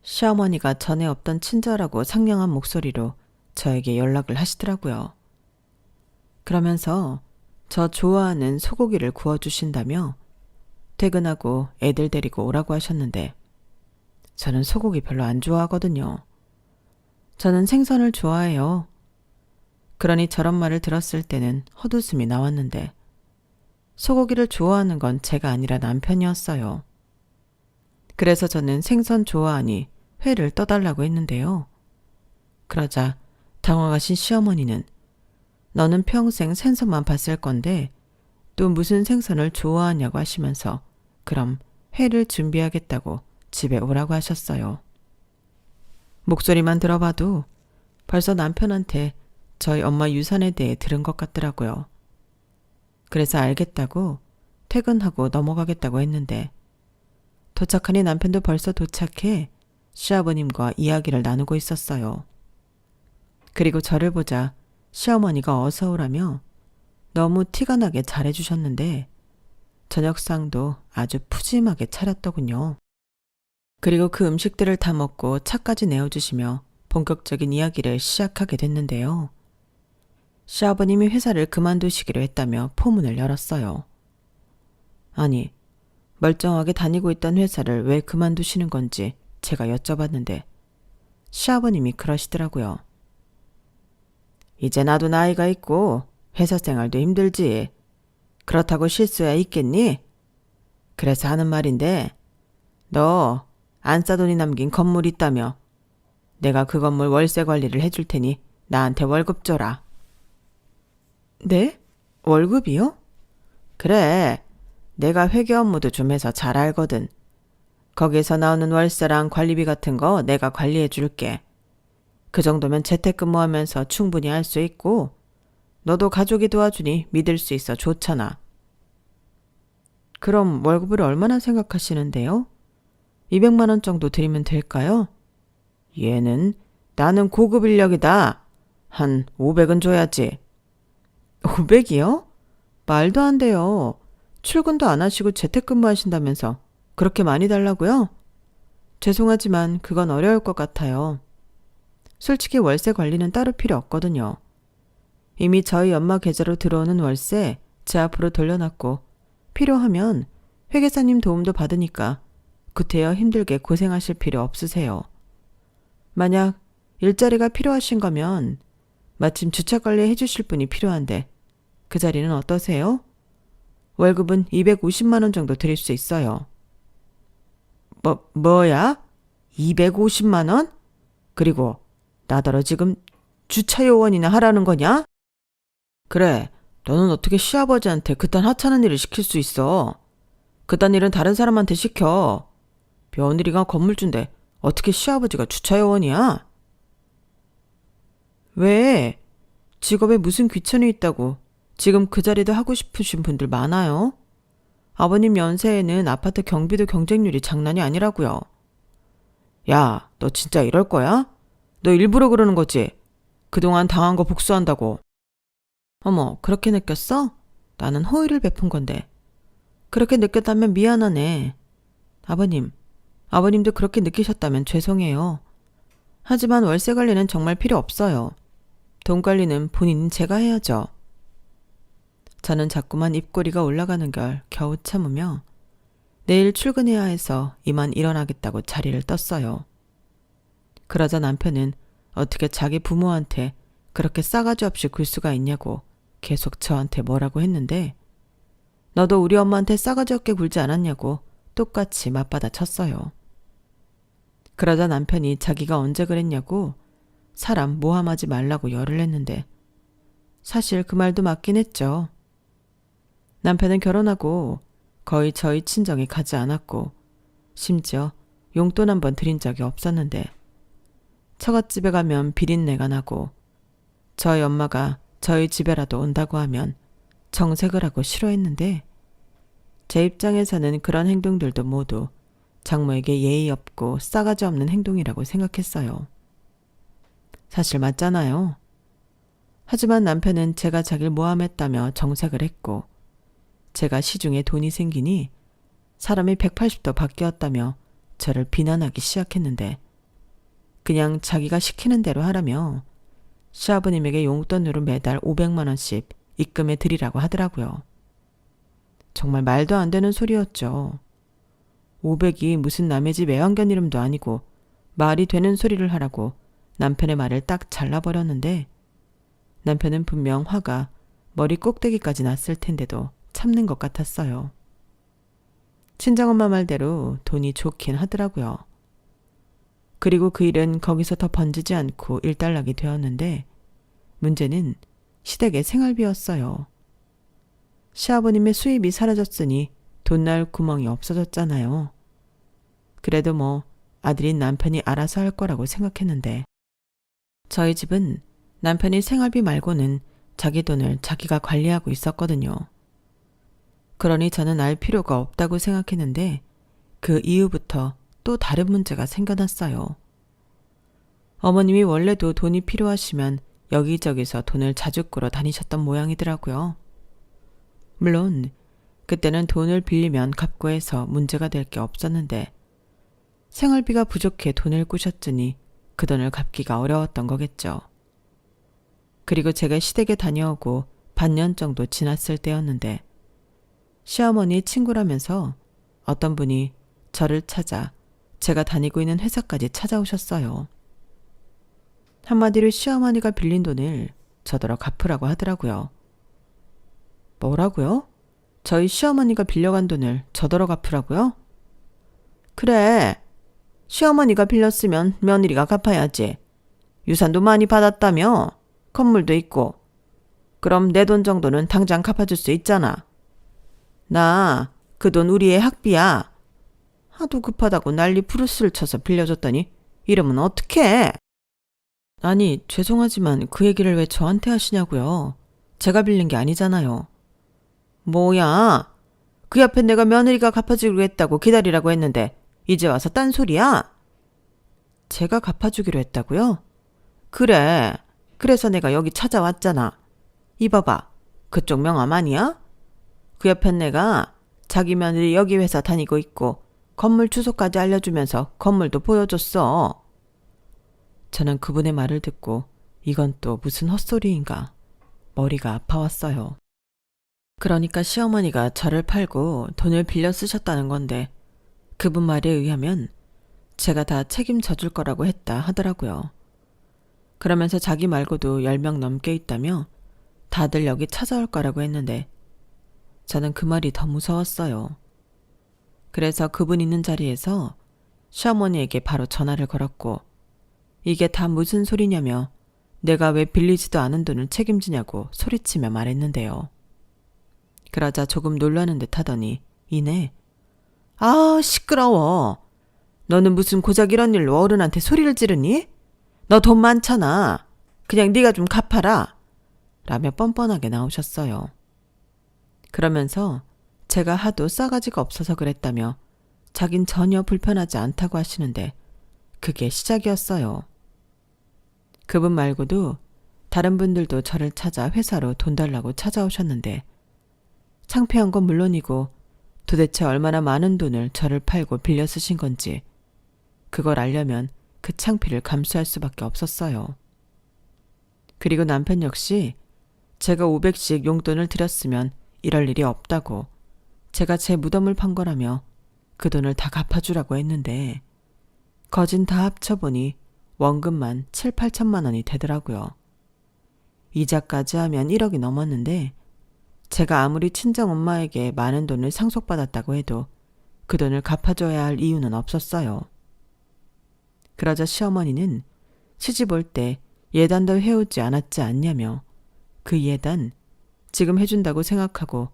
시어머니가 전에 없던 친절하고 상냥한 목소리로 저에게 연락을 하시더라고요. 그러면서 저 좋아하는 소고기를 구워주신다며 퇴근하고 애들 데리고 오라고 하셨는데 저는 소고기 별로 안 좋아하거든요. 저는 생선을 좋아해요. 그러니 저런 말을 들었을 때는 헛웃음이 나왔는데 소고기를 좋아하는 건 제가 아니라 남편이었어요. 그래서 저는 생선 좋아하니 회를 떠달라고 했는데요. 그러자 당황하신 시어머니는 너는 평생 생선만 봤을 건데 또 무슨 생선을 좋아하냐고 하시면서 그럼 회를 준비하겠다고 집에 오라고 하셨어요. 목소리만 들어봐도 벌써 남편한테 저희 엄마 유산에 대해 들은 것 같더라고요. 그래서 알겠다고 퇴근하고 넘어가겠다고 했는데 도착하니 남편도 벌써 도착해 시아버님과 이야기를 나누고 있었어요. 그리고 저를 보자 시어머니가 어서 오라며 너무 티가 나게 잘해주셨는데 저녁상도 아주 푸짐하게 차렸더군요. 그리고 그 음식들을 다 먹고 차까지 내어주시며 본격적인 이야기를 시작하게 됐는데요. 시아버님이 회사를 그만두시기로 했다며 포문을 열었어요. 아니, 멀쩡하게 다니고 있던 회사를 왜 그만두시는 건지 제가 여쭤봤는데 시아버님이 그러시더라고요. 이제 나도 나이가 있고 회사 생활도 힘들지. 그렇다고 쉴 수야 있겠니? 그래서 하는 말인데 너 안싸돈이 남긴 건물 있다며 내가 그 건물 월세 관리를 해줄 테니 나한테 월급 줘라. 네? 월급이요? 그래. 내가 회계 업무도 좀 해서 잘 알거든. 거기에서 나오는 월세랑 관리비 같은 거 내가 관리해 줄게. 그 정도면 재택근무하면서 충분히 할 수 있고 너도 가족이 도와주니 믿을 수 있어 좋잖아. 그럼 월급을 얼마나 생각하시는데요? 200만 원 정도 드리면 될까요? 얘는 나는 고급 인력이다. 한 500은 줘야지. 500이요? 말도 안 돼요. 출근도 안 하시고 재택근무 하신다면서 그렇게 많이 달라고요? 죄송하지만 그건 어려울 것 같아요. 솔직히 월세 관리는 따로 필요 없거든요. 이미 저희 엄마 계좌로 들어오는 월세 제 앞으로 돌려놨고 필요하면 회계사님 도움도 받으니까 구태여 힘들게 고생하실 필요 없으세요. 만약 일자리가 필요하신 거면 마침 주차 관리 해주실 분이 필요한데 그 자리는 어떠세요? 월급은 250만 원 정도 드릴 수 있어요. 뭐야? 250만 원? 그리고 나더러 지금 주차 요원이나 하라는 거냐? 그래, 너는 어떻게 시아버지한테 그딴 하찮은 일을 시킬 수 있어? 그딴 일은 다른 사람한테 시켜. 며느리가 건물주인데 어떻게 시아버지가 주차 요원이야? 왜? 직업에 무슨 귀천이 있다고 지금 그 자리도 하고 싶으신 분들 많아요. 아버님 연세에는 아파트 경비도 경쟁률이 장난이 아니라고요. 야, 너 진짜 이럴 거야? 너 일부러 그러는 거지? 그동안 당한 거 복수한다고. 어머, 그렇게 느꼈어? 나는 호의를 베푼 건데. 그렇게 느꼈다면 미안하네. 아버님도 그렇게 느끼셨다면 죄송해요. 하지만 월세 관리는 정말 필요 없어요. 돈 관리는 본인 제가 해야죠. 저는 자꾸만 입꼬리가 올라가는 걸 겨우 참으며 내일 출근해야 해서 이만 일어나겠다고 자리를 떴어요. 그러자 남편은 어떻게 자기 부모한테 그렇게 싸가지 없이 굴 수가 있냐고 계속 저한테 뭐라고 했는데 너도 우리 엄마한테 싸가지 없게 굴지 않았냐고 똑같이 맞받아 쳤어요. 그러자 남편이 자기가 언제 그랬냐고 사람 모함하지 말라고 열을 냈는데 사실 그 말도 맞긴 했죠. 남편은 결혼하고 거의 저희 친정에 가지 않았고 심지어 용돈 한 번 드린 적이 없었는데 처갓집에 가면 비린내가 나고 저희 엄마가 저희 집에라도 온다고 하면 정색을 하고 싫어했는데 제 입장에서는 그런 행동들도 모두 장모에게 예의 없고 싸가지 없는 행동이라고 생각했어요. 사실 맞잖아요. 하지만 남편은 제가 자기를 모함했다며 정색을 했고, 제가 시중에 돈이 생기니 사람이 180도 바뀌었다며 저를 비난하기 시작했는데, 그냥 자기가 시키는 대로 하라며 시아버님에게 용돈으로 매달 500만 원씩 입금해 드리라고 하더라고요. 정말 말도 안 되는 소리였죠. 500이 무슨 남의 집 애완견 이름도 아니고 말이 되는 소리를 하라고 남편의 말을 딱 잘라버렸는데, 남편은 분명 화가 머리 꼭대기까지 났을 텐데도 참는 것 같았어요. 친정엄마 말대로 돈이 좋긴 하더라고요. 그리고 그 일은 거기서 더 번지지 않고 일단락이 되었는데, 문제는 시댁의 생활비였어요. 시아버님의 수입이 사라졌으니 돈 날 구멍이 없어졌잖아요. 그래도 뭐 아들인 남편이 알아서 할 거라고 생각했는데, 저희 집은 남편이 생활비 말고는 자기 돈을 자기가 관리하고 있었거든요. 그러니 저는 알 필요가 없다고 생각했는데, 그 이후부터 또 다른 문제가 생겨났어요. 어머님이 원래도 돈이 필요하시면 여기저기서 돈을 자주 꾸러 다니셨던 모양이더라고요. 물론 그때는 돈을 빌리면 갚고 해서 문제가 될 게 없었는데, 생활비가 부족해 돈을 꾸셨으니 그 돈을 갚기가 어려웠던 거겠죠. 그리고 제가 시댁에 다녀오고 반년 정도 지났을 때였는데, 시어머니 친구라면서 어떤 분이 저를 찾아 제가 다니고 있는 회사까지 찾아오셨어요. 한마디로 시어머니가 빌린 돈을 저더러 갚으라고 하더라고요. 뭐라고요? 저희 시어머니가 빌려간 돈을 저더러 갚으라고요? 그래, 시어머니가 빌렸으면 며느리가 갚아야지. 유산도 많이 받았다며? 건물도 있고. 그럼 내 돈 정도는 당장 갚아줄 수 있잖아. 나 그 돈 우리의 학비야. 하도 급하다고 난리 부르스를 쳐서 빌려줬더니 이러면 어떡해? 아니, 죄송하지만 그 얘기를 왜 저한테 하시냐고요. 제가 빌린 게 아니잖아요. 뭐야? 그 옆에 내가 며느리가 갚아주기로 했다고 기다리라고 했는데 이제 와서 딴소리야? 제가 갚아주기로 했다고요? 그래. 그래서 내가 여기 찾아왔잖아. 이봐봐. 그쪽 명함 아니야? 그 옆엔 내가 자기 며느리 여기 회사 다니고 있고 건물 주소까지 알려주면서 건물도 보여줬어. 저는 그분의 말을 듣고 이건 또 무슨 헛소리인가 머리가 아파왔어요. 그러니까 시어머니가 저를 팔고 돈을 빌려 쓰셨다는 건데, 그분 말에 의하면 제가 다 책임져 줄 거라고 했다 하더라고요. 그러면서 자기 말고도 10명 넘게 있다며 다들 여기 찾아올 거라고 했는데, 저는 그 말이 더 무서웠어요. 그래서 그분 있는 자리에서 시어머니에게 바로 전화를 걸었고, 이게 다 무슨 소리냐며 내가 왜 빌리지도 않은 돈을 책임지냐고 소리치며 말했는데요. 그러자 조금 놀라는 듯 하더니 이내 아, 시끄러워. 너는 무슨 고작 이런 일로 어른한테 소리를 지르니? 너 돈 많잖아. 그냥 네가 좀 갚아라. 라며 뻔뻔하게 나오셨어요. 그러면서 제가 하도 싸가지가 없어서 그랬다며 자긴 전혀 불편하지 않다고 하시는데, 그게 시작이었어요. 그분 말고도 다른 분들도 저를 찾아 회사로 돈 달라고 찾아오셨는데, 창피한 건 물론이고 도대체 얼마나 많은 돈을 저를 팔고 빌려 쓰신 건지 그걸 알려면 그 창피를 감수할 수밖에 없었어요. 그리고 남편 역시 제가 500씩 용돈을 드렸으면 이럴 일이 없다고 제가 제 무덤을 판 거라며 그 돈을 다 갚아주라고 했는데, 거진 다 합쳐보니 원금만 7, 8천만 원이 되더라고요. 이자까지 하면 1억이 넘었는데, 제가 아무리 친정엄마에게 많은 돈을 상속받았다고 해도 그 돈을 갚아줘야 할 이유는 없었어요. 그러자 시어머니는 시집 올 때 예단도 해오지 않았지 않냐며 그 예단 지금 해준다고 생각하고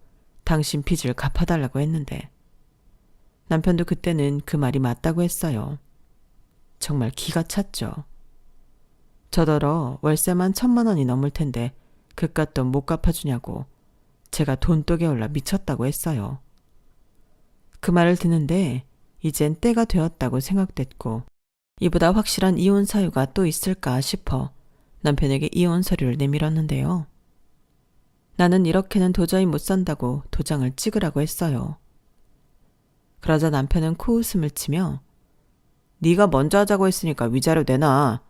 당신 빚을 갚아달라고 했는데, 남편도 그때는 그 말이 맞다고 했어요. 정말 기가 찼죠. 저더러 월세만 1,000만 원이 넘을 텐데 그깟 돈 못 갚아주냐고 제가 돈독에 올라 미쳤다고 했어요. 그 말을 듣는데 이젠 때가 되었다고 생각됐고 이보다 확실한 이혼 사유가 또 있을까 싶어 남편에게 이혼 서류를 내밀었는데요. 나는 이렇게는 도저히 못 산다고 도장을 찍으라고 했어요. 그러자 남편은 코웃음을 치며 네가 먼저 하자고 했으니까 위자료 내놔.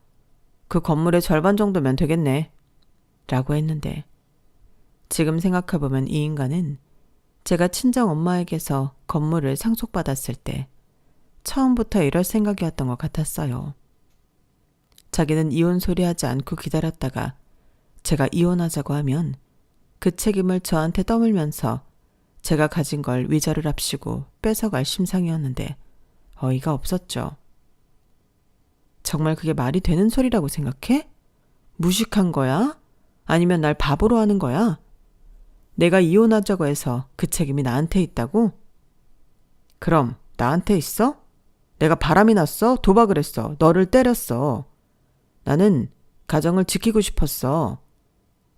그 건물의 절반 정도면 되겠네. 라고 했는데 지금 생각해보면 이 인간은 제가 친정 엄마에게서 건물을 상속받았을 때 처음부터 이럴 생각이었던 것 같았어요. 자기는 이혼 소리 하지 않고 기다렸다가 제가 이혼하자고 하면 그 책임을 저한테 떠밀면서 제가 가진 걸 위자료랍시고 뺏어갈 심상이었는데 어이가 없었죠. 정말 그게 말이 되는 소리라고 생각해? 무식한 거야? 아니면 날 바보로 하는 거야? 내가 이혼하자고 해서 그 책임이 나한테 있다고? 그럼 나한테 있어? 내가 바람이 났어? 도박을 했어? 너를 때렸어? 나는 가정을 지키고 싶었어.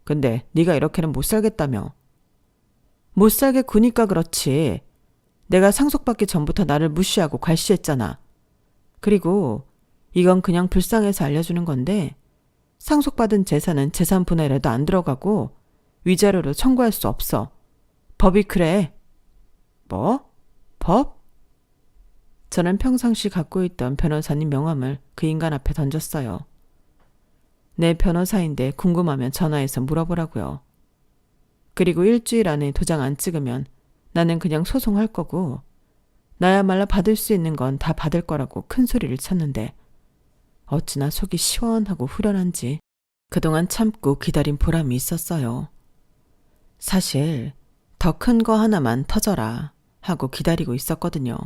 근데 네가 이렇게는 못 살겠다며. 못 살겠구니까 그렇지. 내가 상속받기 전부터 나를 무시하고 괄시했잖아. 그리고 이건 그냥 불쌍해서 알려주는 건데 상속받은 재산은 재산 분할에도 안 들어가고 위자료로 청구할 수 없어. 법이 그래. 뭐? 법? 저는 평상시 갖고 있던 변호사님 명함을 그 인간 앞에 던졌어요. 내 변호사인데 궁금하면 전화해서 물어보라고요. 그리고 일주일 안에 도장 안 찍으면 나는 그냥 소송할 거고 나야말로 받을 수 있는 건 다 받을 거라고 큰 소리를 쳤는데 어찌나 속이 시원하고 후련한지 그동안 참고 기다린 보람이 있었어요. 사실 더 큰 거 하나만 터져라 하고 기다리고 있었거든요.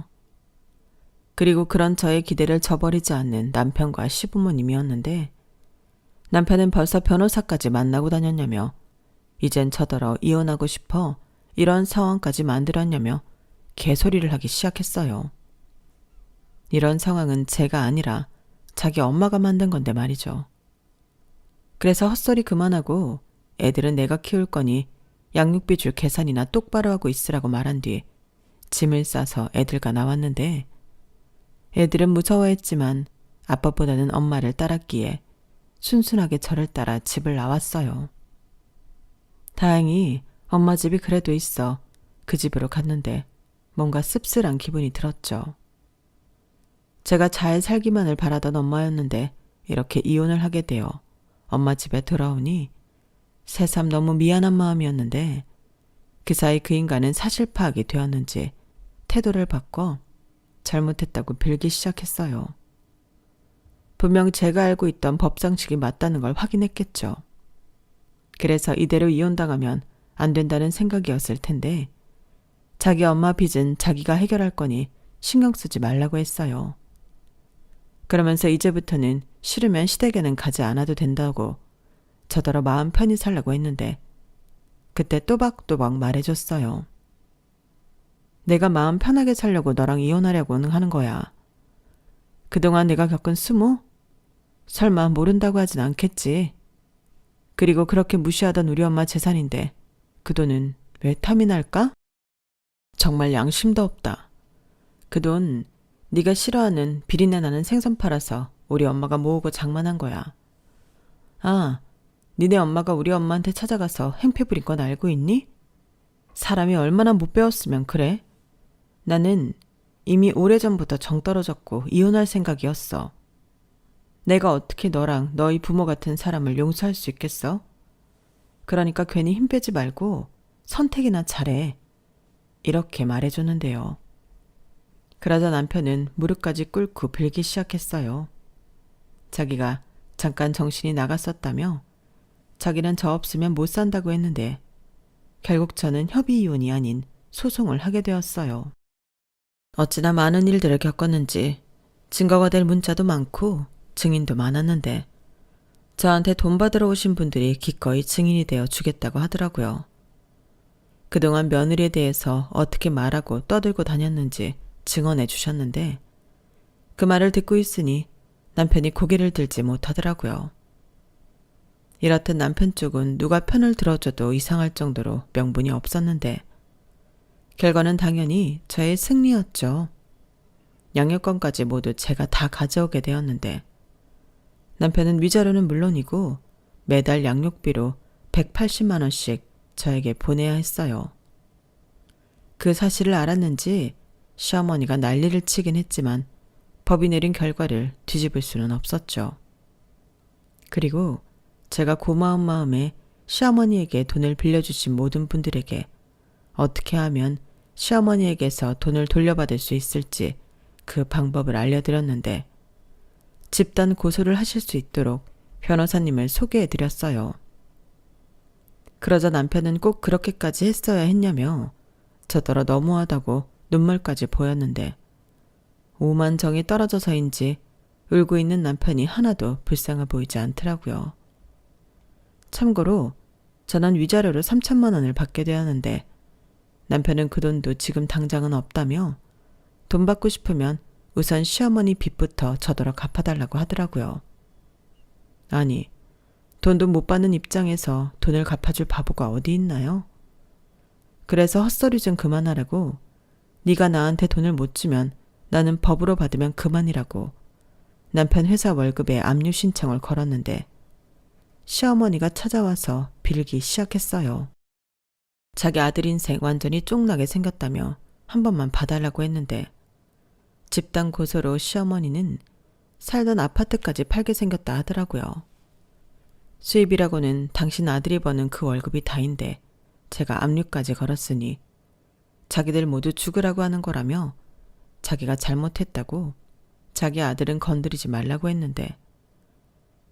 그리고 그런 저의 기대를 저버리지 않는 남편과 시부모님이었는데 남편은 벌써 변호사까지 만나고 다녔냐며 이젠 저더러 이혼하고 싶어 이런 상황까지 만들었냐며 개소리를 하기 시작했어요. 이런 상황은 제가 아니라 자기 엄마가 만든 건데 말이죠. 그래서 헛소리 그만하고 애들은 내가 키울 거니 양육비 줄 계산이나 똑바로 하고 있으라고 말한 뒤 짐을 싸서 애들과 나왔는데 애들은 무서워했지만 아빠보다는 엄마를 따랐기에 순순하게 저를 따라 집을 나왔어요. 다행히 엄마 집이 그래도 있어 그 집으로 갔는데 뭔가 씁쓸한 기분이 들었죠. 제가 잘 살기만을 바라던 엄마였는데 이렇게 이혼을 하게 되어 엄마 집에 돌아오니 새삼 너무 미안한 마음이었는데 그 사이 그 인간은 사실 파악이 되었는지 태도를 바꿔 잘못했다고 빌기 시작했어요. 분명 제가 알고 있던 법상식이 맞다는 걸 확인했겠죠. 그래서 이대로 이혼당하면 안 된다는 생각이었을 텐데 자기 엄마 빚은 자기가 해결할 거니 신경 쓰지 말라고 했어요. 그러면서 이제부터는 싫으면 시댁에는 가지 않아도 된다고 저더러 마음 편히 살라고 했는데 그때 또박또박 말해줬어요. 내가 마음 편하게 살려고 너랑 이혼하려고 하는 거야. 그동안 내가 겪은 수모? 설마 모른다고 하진 않겠지. 그리고 그렇게 무시하던 우리 엄마 재산인데 그 돈은 왜 탐이 날까? 정말 양심도 없다. 그 돈 네가 싫어하는 비린내 나는 생선 팔아서 우리 엄마가 모으고 장만한 거야. 아, 니네 엄마가 우리 엄마한테 찾아가서 행패 부린 건 알고 있니? 사람이 얼마나 못 배웠으면 그래? 나는 이미 오래전부터 정 떨어졌고 이혼할 생각이었어. 내가 어떻게 너랑 너희 부모 같은 사람을 용서할 수 있겠어? 그러니까 괜히 힘 빼지 말고 선택이나 잘해. 이렇게 말해줬는데요. 그러자 남편은 무릎까지 꿇고 빌기 시작했어요. 자기가 잠깐 정신이 나갔었다며 자기는 저 없으면 못 산다고 했는데 결국 저는 협의 이혼이 아닌 소송을 하게 되었어요. 어찌나 많은 일들을 겪었는지 증거가 될 문자도 많고 증인도 많았는데 저한테 돈 받으러 오신 분들이 기꺼이 증인이 되어 주겠다고 하더라고요. 그동안 며느리에 대해서 어떻게 말하고 떠들고 다녔는지 증언해 주셨는데 그 말을 듣고 있으니 남편이 고개를 들지 못하더라고요. 이렇듯 남편 쪽은 누가 편을 들어줘도 이상할 정도로 명분이 없었는데 결과는 당연히 저의 승리였죠. 양육권까지 모두 제가 다 가져오게 되었는데 남편은 위자료는 물론이고 매달 양육비로 180만 원씩 저에게 보내야 했어요. 그 사실을 알았는지 시어머니가 난리를 치긴 했지만 법이 내린 결과를 뒤집을 수는 없었죠. 그리고 제가 고마운 마음에 시어머니에게 돈을 빌려주신 모든 분들에게 어떻게 하면 시어머니에게서 돈을 돌려받을 수 있을지 그 방법을 알려드렸는데 집단 고소를 하실 수 있도록 변호사님을 소개해드렸어요. 그러자 남편은 꼭 그렇게까지 했어야 했냐며 저더러 너무하다고 눈물까지 보였는데 오만정이 떨어져서인지 울고 있는 남편이 하나도 불쌍해 보이지 않더라고요. 참고로 저는 위자료로 3천만 원을 받게 되었는데 남편은 그 돈도 지금 당장은 없다며 돈 받고 싶으면 우선 시어머니 빚부터 저더러 갚아달라고 하더라고요. 아니, 돈도 못 받는 입장에서 돈을 갚아줄 바보가 어디 있나요? 그래서 헛소리 좀 그만하라고 네가 나한테 돈을 못 주면 나는 법으로 받으면 그만이라고 남편 회사 월급에 압류 신청을 걸었는데 시어머니가 찾아와서 빌기 시작했어요. 자기 아들 인생 완전히 쫑나게 생겼다며 한 번만 봐달라고 했는데 집단 고소로 시어머니는 살던 아파트까지 팔게 생겼다 하더라고요. 수입이라고는 당신 아들이 버는 그 월급이 다인데 제가 압류까지 걸었으니 자기들 모두 죽으라고 하는 거라며 자기가 잘못했다고 자기 아들은 건드리지 말라고 했는데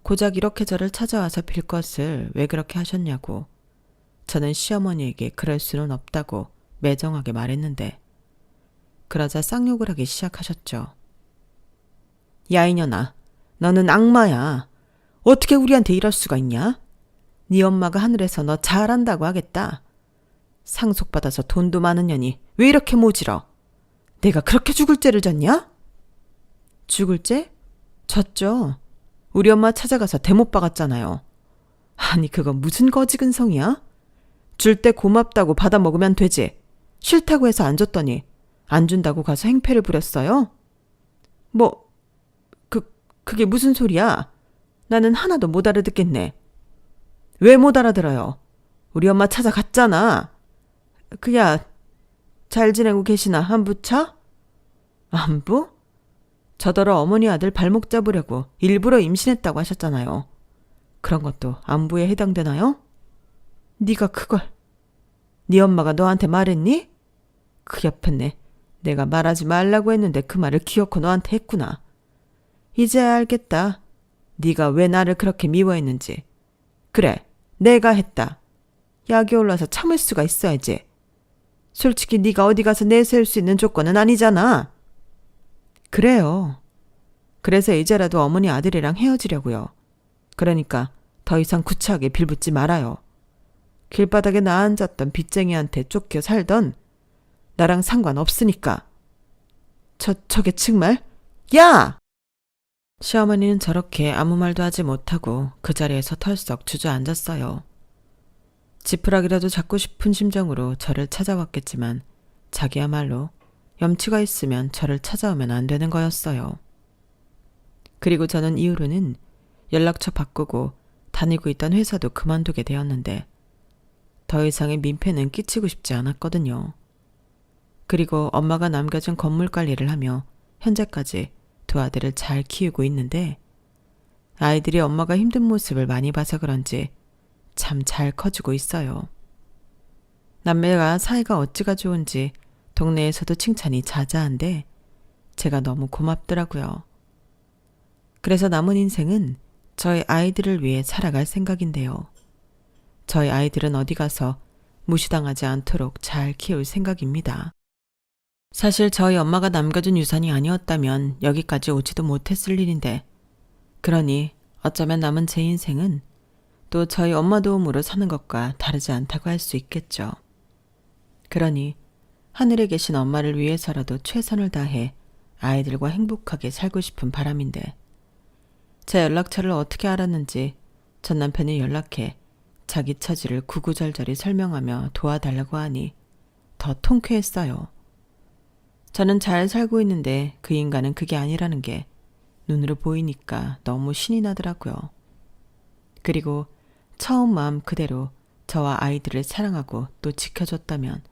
고작 이렇게 저를 찾아와서 빌 것을 왜 그렇게 하셨냐고 저는 시어머니에게 그럴 수는 없다고 매정하게 말했는데 그러자 쌍욕을 하기 시작하셨죠. 야 이년아, 너는 악마야. 어떻게 우리한테 이럴 수가 있냐? 네 엄마가 하늘에서 너 잘한다고 하겠다. 상속받아서 돈도 많은 년이 왜 이렇게 모질어? 내가 그렇게 죽을 죄를 졌냐? 죽을 죄? 졌죠. 우리 엄마 찾아가서 대못 박았잖아요. 아니 그거 무슨 거지근성이야? 줄 때 고맙다고 받아 먹으면 되지. 싫다고 해서 안 줬더니 안 준다고 가서 행패를 부렸어요? 그게 무슨 소리야? 나는 하나도 못 알아듣겠네. 왜 못 알아들어요? 우리 엄마 찾아갔잖아. 그야 잘 지내고 계시나 안부차? 안부? 저더러 어머니 아들 발목 잡으려고 일부러 임신했다고 하셨잖아요. 그런 것도 안부에 해당되나요? 네가 그걸 네 엄마가 너한테 말했니? 그 옆에 내가 말하지 말라고 했는데 그 말을 기어코 너한테 했구나. 이제야 알겠다. 네가 왜 나를 그렇게 미워했는지. 그래, 내가 했다. 약이 올라서 참을 수가 있어야지. 솔직히 네가 어디 가서 내세울 수 있는 조건은 아니잖아. 그래요. 그래서 이제라도 어머니 아들이랑 헤어지려고요. 그러니까 더 이상 구차하게 빌붙지 말아요. 길바닥에 나앉았던 빚쟁이한테 쫓겨 살던 나랑 상관없으니까. 저게 정말? 야! 시어머니는 저렇게 아무 말도 하지 못하고 그 자리에서 털썩 주저앉았어요. 지푸라기라도 잡고 싶은 심정으로 저를 찾아왔겠지만 자기야말로 염치가 있으면 저를 찾아오면 안 되는 거였어요. 그리고 저는 이후로는 연락처 바꾸고 다니고 있던 회사도 그만두게 되었는데 더 이상의 민폐는 끼치고 싶지 않았거든요. 그리고 엄마가 남겨준 건물 관리를 하며 현재까지 두 아들을 잘 키우고 있는데 아이들이 엄마가 힘든 모습을 많이 봐서 그런지 참 잘 커지고 있어요. 남매가 사이가 어찌가 좋은지 동네에서도 칭찬이 자자한데 제가 너무 고맙더라고요. 그래서 남은 인생은 저희 아이들을 위해 살아갈 생각인데요. 저희 아이들은 어디 가서 무시당하지 않도록 잘 키울 생각입니다. 사실 저희 엄마가 남겨준 유산이 아니었다면 여기까지 오지도 못했을 일인데 그러니 어쩌면 남은 제 인생은 또 저희 엄마 도움으로 사는 것과 다르지 않다고 할 수 있겠죠. 그러니 하늘에 계신 엄마를 위해서라도 최선을 다해 아이들과 행복하게 살고 싶은 바람인데 제 연락처를 어떻게 알았는지 전 남편이 연락해 자기 처지를 구구절절히 설명하며 도와달라고 하니 더 통쾌했어요. 저는 잘 살고 있는데 그 인간은 그게 아니라는 게 눈으로 보이니까 너무 신이 나더라고요. 그리고 처음 마음 그대로 저와 아이들을 사랑하고 또 지켜줬다면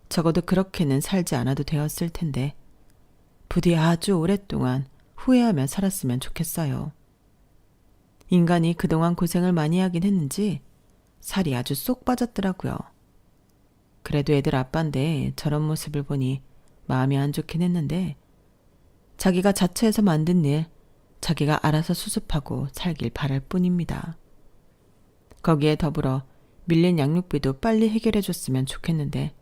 적어도 그렇게는 살지 않아도 되었을 텐데 부디 아주 오랫동안 후회하며 살았으면 좋겠어요. 인간이 그동안 고생을 많이 하긴 했는지 살이 아주 쏙 빠졌더라고요. 그래도 애들 아빠인데 저런 모습을 보니 마음이 안 좋긴 했는데 자기가 자처해서 만든 일 자기가 알아서 수습하고 살길 바랄 뿐입니다. 거기에 더불어 밀린 양육비도 빨리 해결해 줬으면 좋겠는데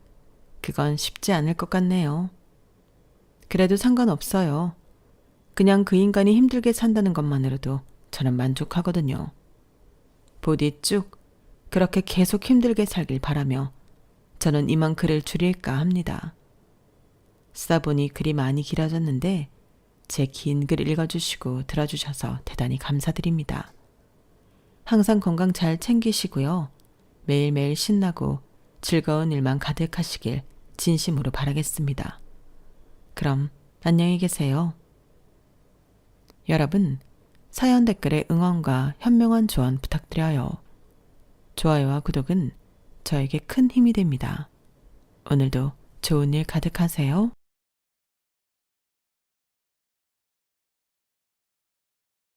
그건 쉽지 않을 것 같네요. 그래도 상관없어요. 그냥 그 인간이 힘들게 산다는 것만으로도 저는 만족하거든요. 부디 쭉 그렇게 계속 힘들게 살길 바라며 저는 이만 글을 줄일까 합니다. 쓰다 보니 글이 많이 길어졌는데 제 긴 글 읽어주시고 들어주셔서 대단히 감사드립니다. 항상 건강 잘 챙기시고요. 매일매일 신나고 즐거운 일만 가득하시길 진심으로 바라겠습니다. 그럼 안녕히 계세요. 여러분, 사연 댓글에 응원과 현명한 조언 부탁드려요. 좋아요와 구독은 저에게 큰 힘이 됩니다. 오늘도 좋은 일 가득하세요.